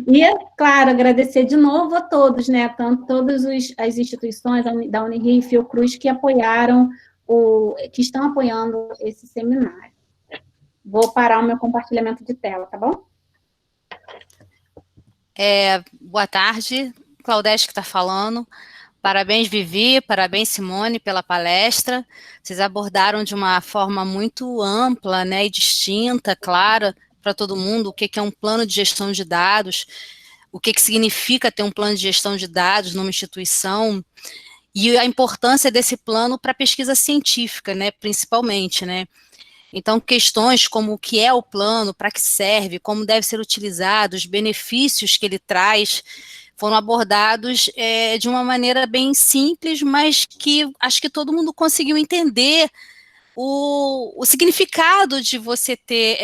E, claro, agradecer de novo a todos, né, tanto todas as instituições da Unirio e Fiocruz que apoiaram, que estão apoiando esse seminário. Vou parar o meu compartilhamento de tela, tá bom? Boa tarde, Claudete que está falando. Parabéns, Vivi, parabéns, Simone, pela palestra. Vocês abordaram de uma forma muito ampla, né, e distinta, clara, para todo mundo, o que é um plano de gestão de dados, o que significa ter um plano de gestão de dados numa instituição, e a importância desse plano para a pesquisa científica, né, principalmente, né. Então, questões como o que é o plano, para que serve, como deve ser utilizado, os benefícios que ele traz, foram abordados de uma maneira bem simples, mas que acho que todo mundo conseguiu entender o significado de você ter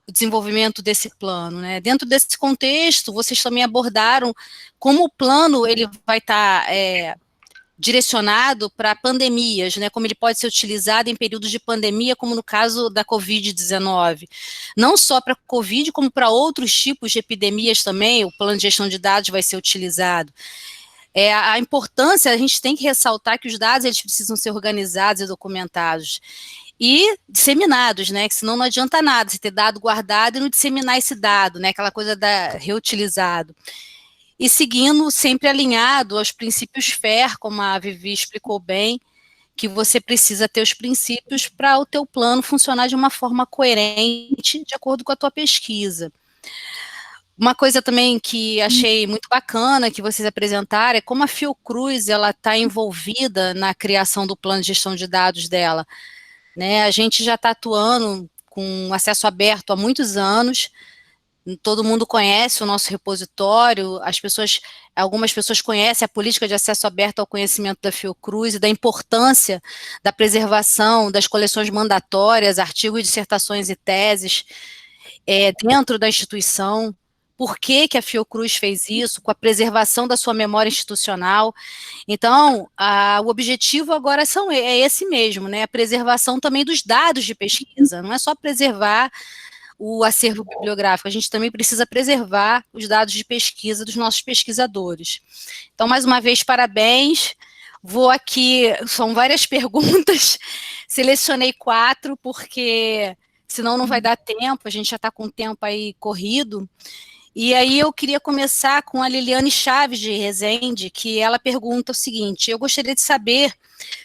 o desenvolvimento desse plano, né? Dentro desse contexto, vocês também abordaram como o plano ele vai estar direcionado para pandemias, né, como ele pode ser utilizado em períodos de pandemia, como no caso da Covid-19. Não só para Covid, como para outros tipos de epidemias também, o plano de gestão de dados vai ser utilizado. A importância, a gente tem que ressaltar que os dados eles precisam ser organizados e documentados. E disseminados, né, que senão não adianta nada você ter dado guardado e não disseminar esse dado, né, aquela coisa da reutilizado. E seguindo sempre alinhado aos princípios FAIR, como a Vivi explicou bem, que você precisa ter os princípios para o teu plano funcionar de uma forma coerente, de acordo com a tua pesquisa. Uma coisa também que achei muito bacana que vocês apresentaram é como a Fiocruz está envolvida na criação do plano de gestão de dados dela. Né? A gente já está atuando com acesso aberto há muitos anos, todo mundo conhece o nosso repositório, algumas pessoas conhecem a política de acesso aberto ao conhecimento da Fiocruz e da importância da preservação das coleções mandatórias, artigos, dissertações e teses dentro da instituição. Por que a Fiocruz fez isso? Com a preservação da sua memória institucional. Então, o objetivo agora é esse mesmo, né? A preservação também dos dados de pesquisa. Não é só preservar o acervo bibliográfico, a gente também precisa preservar os dados de pesquisa dos nossos pesquisadores. Então, mais uma vez, parabéns. Vou aqui, são várias perguntas, selecionei 4, porque senão não vai dar tempo, a gente já está com o tempo aí corrido. E aí eu queria começar com a Liliane Chaves de Rezende, que ela pergunta o seguinte: eu gostaria de saber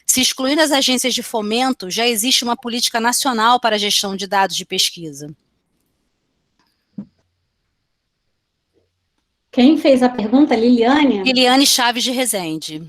se, excluindo as agências de fomento, já existe uma política nacional para a gestão de dados de pesquisa. Quem fez a pergunta, Liliane? Liliane Chaves de Rezende.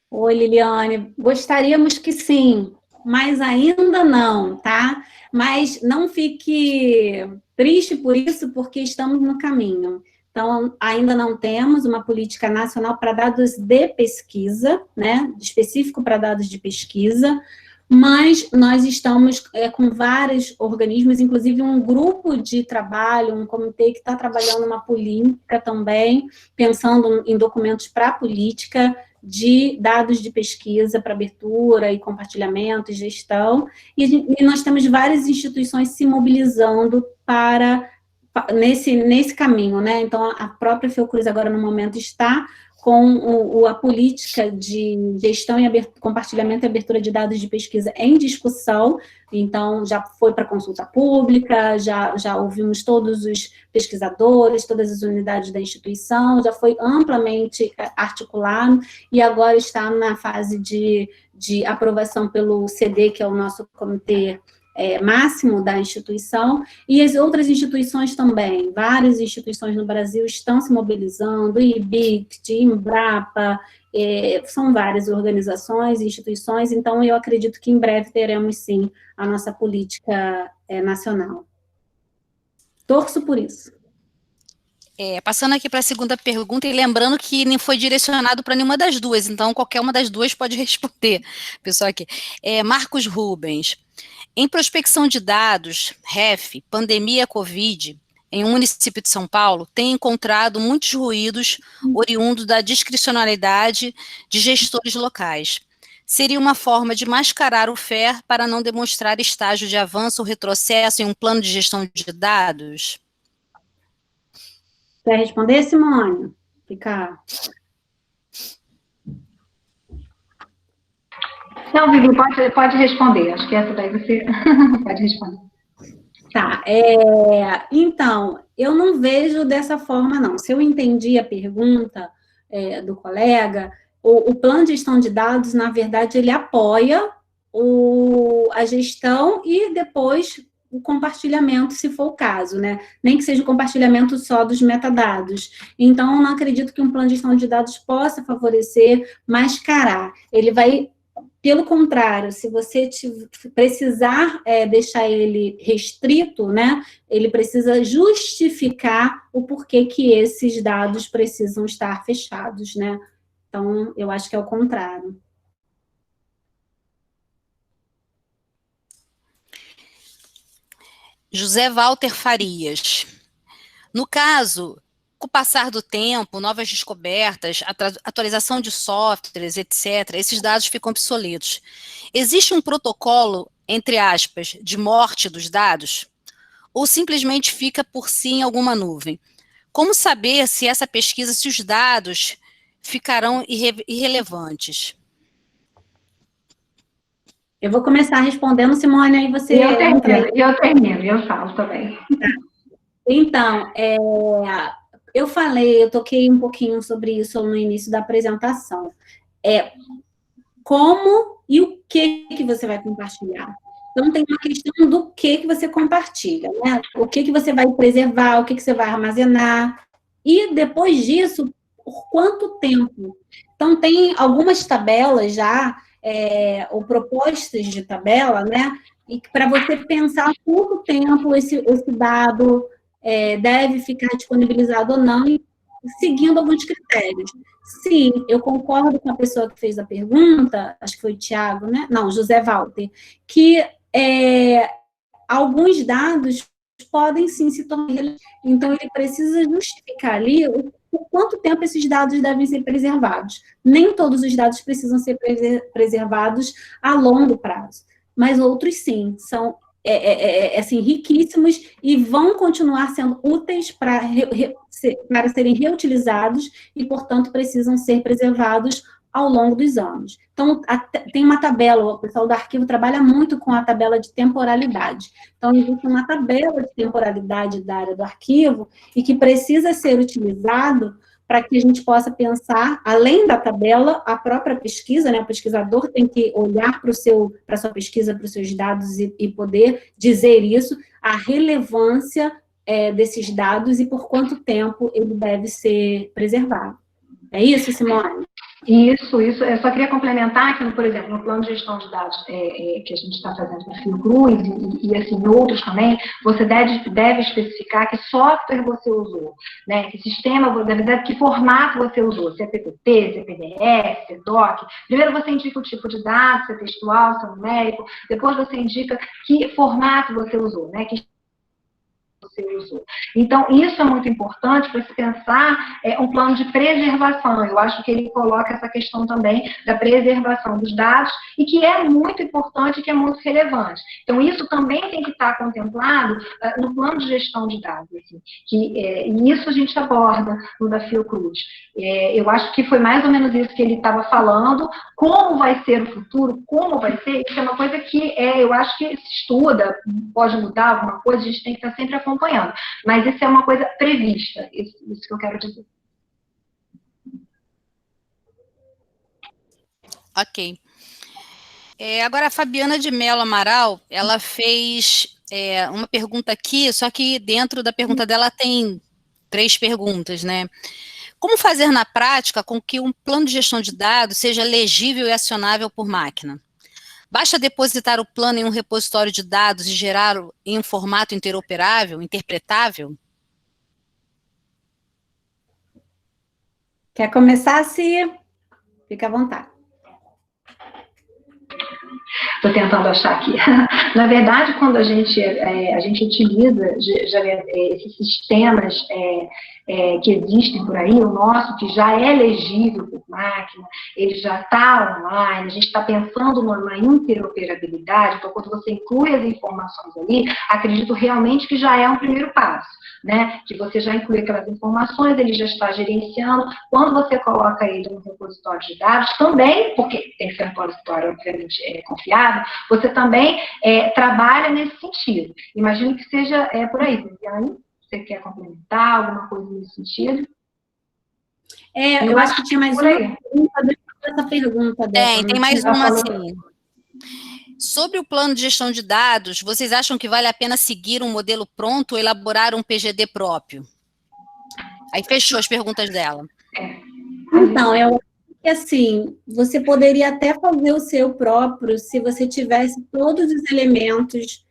Oi, Liliane. Gostaríamos que sim, mas ainda não, tá? Mas não fique triste por isso, porque estamos no caminho. Então, ainda não temos uma política nacional para dados de pesquisa, né? Específico para dados de pesquisa, mas nós estamos com vários organismos, inclusive um grupo de trabalho, um comitê que está trabalhando uma política também, pensando em documentos para a política de dados de pesquisa para abertura e compartilhamento e gestão, e nós temos várias instituições se mobilizando nesse caminho, né? Então, a própria Fiocruz agora, no momento, está com a política de gestão e compartilhamento e abertura de dados de pesquisa em discussão. Então, já foi para consulta pública, já ouvimos todos os pesquisadores, todas as unidades da instituição, já foi amplamente articulado, e agora está na fase de aprovação pelo CD, que é o nosso comitê máximo da instituição, e as outras instituições também. Várias instituições no Brasil estão se mobilizando, IBICT, Embrapa, são várias organizações e instituições, então eu acredito que em breve teremos, sim, a nossa política nacional. Torço por isso. Passando aqui para a segunda pergunta, e lembrando que nem foi direcionado para nenhuma das duas, então qualquer uma das duas pode responder, pessoal aqui. Marcos Rubens: em prospecção de dados, REF, pandemia Covid, em um município de São Paulo, tem encontrado muitos ruídos oriundos da discricionalidade de gestores locais. Seria uma forma de mascarar o FER para não demonstrar estágio de avanço ou retrocesso em um plano de gestão de dados? Quer responder, Simone? Fica. Não, Vivi, pode responder. Acho que essa daí você pode responder. Tá. Então, eu não vejo dessa forma, não. Se eu entendi a pergunta do colega, o plano de gestão de dados, na verdade, ele apoia a gestão e depois o compartilhamento, se for o caso, né? Nem que seja o compartilhamento só dos metadados. Então, eu não acredito que um plano de gestão de dados possa favorecer mascarar. Ele vai, pelo contrário, se você precisar deixar ele restrito, né? Ele precisa justificar o porquê que esses dados precisam estar fechados, né? Então, eu acho que é o contrário. José Walter Farias: no caso, com o passar do tempo, novas descobertas, atualização de softwares, etc., esses dados ficam obsoletos. Existe um protocolo, entre aspas, de morte dos dados? Ou simplesmente fica por si em alguma nuvem? Como saber se essa pesquisa, se os dados ficarão irrelevantes? Eu vou começar respondendo, Simone, aí você... Eu termino, eu falo também. Então, eu toquei um pouquinho sobre isso no início da apresentação. Como e o que você vai compartilhar. Então, tem uma questão do que você compartilha, né? O que você vai preservar, o que você vai armazenar, e depois disso, por quanto tempo. Então, tem algumas tabelas já, ou propostas de tabela, né? E para você pensar quanto tempo esse dado deve ficar disponibilizado ou não, seguindo alguns critérios. Sim, eu concordo com a pessoa que fez a pergunta, acho que foi o Tiago, né? Não, José Walter, que alguns dados podem sim se tornar. Então, ele precisa justificar ali por quanto tempo esses dados devem ser preservados. Nem todos os dados precisam ser preservados a longo prazo, mas outros sim, são assim, riquíssimos e vão continuar sendo úteis para serem reutilizados e, portanto, precisam ser preservados ao longo dos anos. Então, tem uma tabela, o pessoal do arquivo trabalha muito com a tabela de temporalidade. Então, existe uma tabela de temporalidade da área do arquivo e que precisa ser utilizado para que a gente possa pensar, além da tabela, a própria pesquisa, né? O pesquisador tem que olhar para a sua pesquisa, para os seus dados e poder dizer isso, a relevância desses dados e por quanto tempo ele deve ser preservado. É isso, Simone? Isso. Eu só queria complementar que, por exemplo, no plano de gestão de dados que a gente está fazendo para a Fiocruz e assim, outros também, você deve especificar que software você usou, né? Que sistema, que formato você usou, se é PPT, se é PDF, se é doc. Primeiro você indica o tipo de dados, se é textual, se é numérico, depois você indica que formato você usou, né? Que você usou. Então, isso é muito importante para se pensar um plano de preservação. Eu acho que ele coloca essa questão também da preservação dos dados e que é muito importante e que é muito relevante. Então, isso também tem que estar contemplado no plano de gestão de dados. Assim, e isso a gente aborda no da Fiocruz. Eu acho que foi mais ou menos isso que ele estava falando. Como vai ser o futuro, como vai ser, isso é uma coisa que eu acho que se estuda, pode mudar alguma coisa, a gente tem que estar sempre acompanhando. Mas isso é uma coisa prevista, isso que eu quero dizer. Ok. Agora, a Fabiana de Mello Amaral, ela fez uma pergunta aqui, só que dentro da pergunta dela tem 3 perguntas, né? Como fazer na prática com que um plano de gestão de dados seja legível e acionável por máquina? Basta depositar o plano em um repositório de dados e gerá-lo em um formato interoperável, interpretável? Quer começar, Cia? Fica à vontade. Estou tentando achar aqui. Na verdade, quando a gente utiliza esses sistemas que existem por aí, o nosso, que já é legível por máquina, ele já está online, a gente está pensando numa interoperabilidade, então, quando você inclui as informações ali, acredito realmente que já é um primeiro passo, né? Que você já inclui aquelas informações, ele já está gerenciando. Quando você coloca ele no repositório de dados, também, porque tem que ser um repositório, obviamente, confiável, você também trabalha nesse sentido. Imagino que seja por aí, Viviane. Você quer complementar alguma coisa nesse sentido? Eu acho que tinha mais uma pergunta dessa pergunta. Tem mais uma assim. Sobre o plano de gestão de dados, vocês acham que vale a pena seguir um modelo pronto ou elaborar um PGD próprio? Aí fechou as perguntas dela. Então, eu acho que assim, você poderia até fazer o seu próprio se você tivesse todos os elementos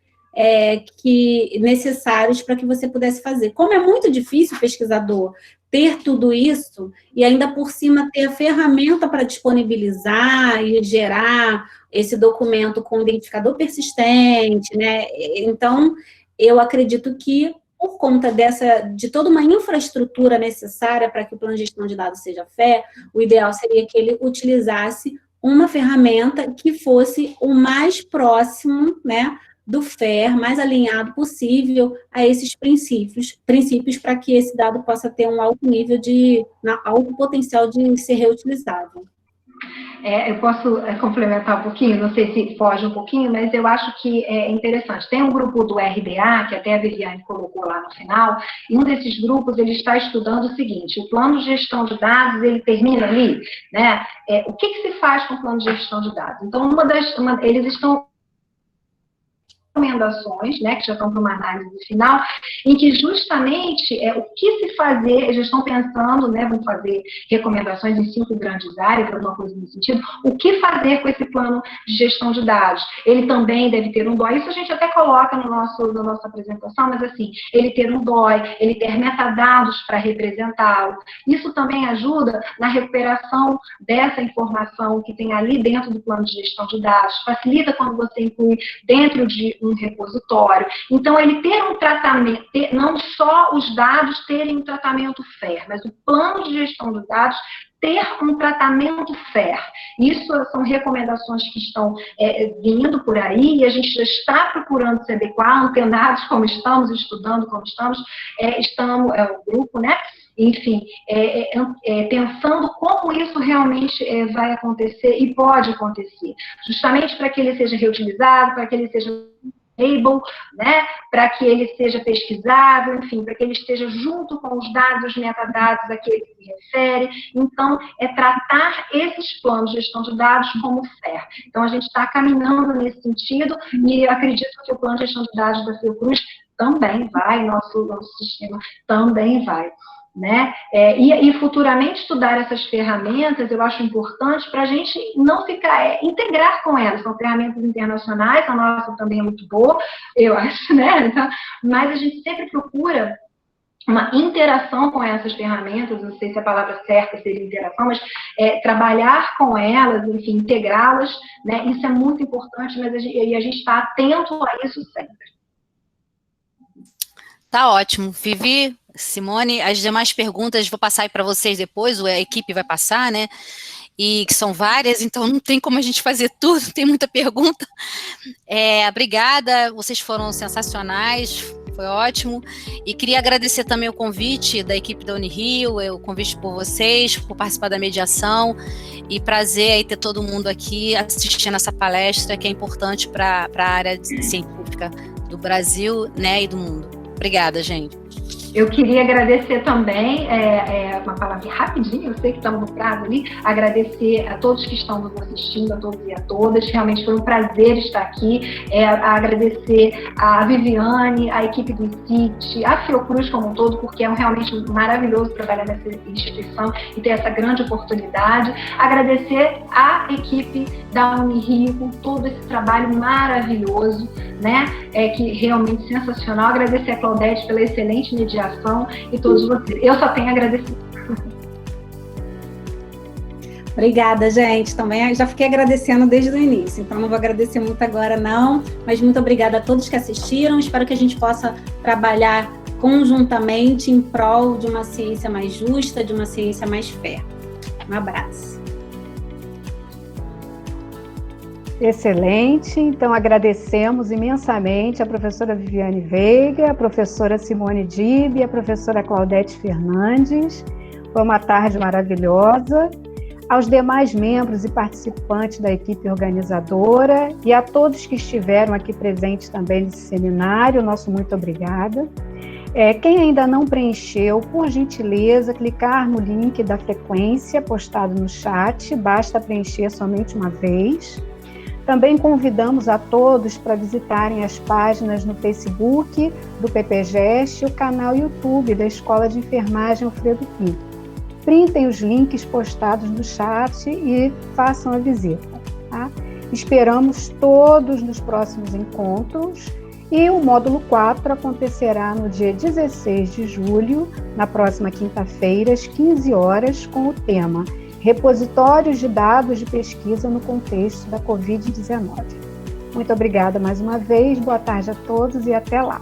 necessários para que você pudesse fazer. Como é muito difícil, pesquisador, ter tudo isso e ainda por cima ter a ferramenta para disponibilizar e gerar esse documento com identificador persistente, né? Então, eu acredito que por conta de toda uma infraestrutura necessária para que o plano de gestão de dados seja o ideal seria que ele utilizasse uma ferramenta que fosse o mais próximo, né, do FAIR, mais alinhado possível a esses princípios para que esse dado possa ter um alto nível alto potencial de ser reutilizável. Eu posso complementar um pouquinho, não sei se foge um pouquinho, mas eu acho que é interessante. Tem um grupo do RDA, que até a Viviane colocou lá no final, e um desses grupos, ele está estudando o seguinte: o plano de gestão de dados, ele termina ali, né? O que se faz com o plano de gestão de dados? Então, eles estão recomendações, né, que já estão para uma análise final, em que justamente o que se fazer, eles estão pensando, né, vão fazer recomendações em 5 grandes áreas, alguma coisa nesse sentido, o que fazer com esse plano de gestão de dados. Ele também deve ter um DOI, isso a gente até coloca na nossa apresentação, mas assim, ele ter um DOI, ele ter metadados para representá-lo, isso também ajuda na recuperação dessa informação que tem ali dentro do plano de gestão de dados, facilita quando você inclui dentro de um repositório. Então, ele ter um tratamento, não só os dados terem um tratamento FAIR, mas o plano de gestão dos dados ter um tratamento FAIR. Isso são recomendações que estão vindo por aí, e a gente já está procurando se adequar, antenados como estamos, estudando como estamos, o grupo, né? Enfim, pensando como isso realmente vai acontecer e pode acontecer, justamente para que ele seja reutilizado, para que ele seja able, né, para que ele seja pesquisável, enfim, para que ele esteja junto com os dados, os metadados a que ele se refere. Então, tratar esses planos de gestão de dados como FAIR. Então, a gente está caminhando nesse sentido e acredito que o plano de gestão de dados da Fiocruz também vai, nosso sistema também vai. Né? E futuramente estudar essas ferramentas, eu acho importante para a gente não ficar, integrar com elas, são ferramentas internacionais, a nossa também é muito boa, eu acho, né? Então, mas a gente sempre procura uma interação com essas ferramentas, não sei se a palavra certa seria interação, mas trabalhar com elas, enfim, integrá-las, né? Isso é muito importante, mas a gente está atento a isso sempre. Tá ótimo. Vivi, Simone, as demais perguntas vou passar aí para vocês depois, a equipe vai passar, né? E que são várias, então não tem como a gente fazer tudo, tem muita pergunta. Obrigada, vocês foram sensacionais, foi ótimo. E queria agradecer também o convite da equipe da Unirio, o convite por vocês, por participar da mediação, e prazer aí ter todo mundo aqui assistindo essa palestra, que é importante para a área científica do Brasil, né, e do mundo. Obrigada, gente. Eu queria agradecer também, uma palavra rapidinho, eu sei que estamos no prazo ali, agradecer a todos que estão nos assistindo, a todos e a todas, realmente foi um prazer estar aqui, agradecer a Viviane, a equipe do CIT, a Fiocruz como um todo, porque é realmente maravilhoso trabalhar nessa instituição e ter essa grande oportunidade, agradecer a equipe da Unirio com todo esse trabalho maravilhoso, né, que realmente sensacional, agradecer a Claudete pela excelente mediação e todos vocês. Eu só tenho a agradecer. Obrigada, gente. Também já fiquei agradecendo desde o início, então não vou agradecer muito agora, não. Mas muito obrigada a todos que assistiram. Espero que a gente possa trabalhar conjuntamente em prol de uma ciência mais justa, de uma ciência mais fair. Um abraço. Excelente, então agradecemos imensamente a professora Viviane Veiga, a professora Simone Dib e a professora Claudete Fernandes. Foi uma tarde maravilhosa. Aos demais membros e participantes da equipe organizadora e a todos que estiveram aqui presentes também nesse seminário, nosso muito obrigada. Quem ainda não preencheu, por gentileza, clicar no link da frequência postado no chat, basta preencher somente uma vez. Também convidamos a todos para visitarem as páginas no Facebook do PPGEST e o canal YouTube da Escola de Enfermagem Alfredo Pinto. Printem os links postados no chat e façam a visita. Tá? Esperamos todos nos próximos encontros e o módulo 4 acontecerá no dia 16 de julho, na próxima quinta-feira, às 15 horas, com o tema Repositórios de dados de pesquisa no contexto da Covid-19. Muito obrigada mais uma vez, boa tarde a todos e até lá.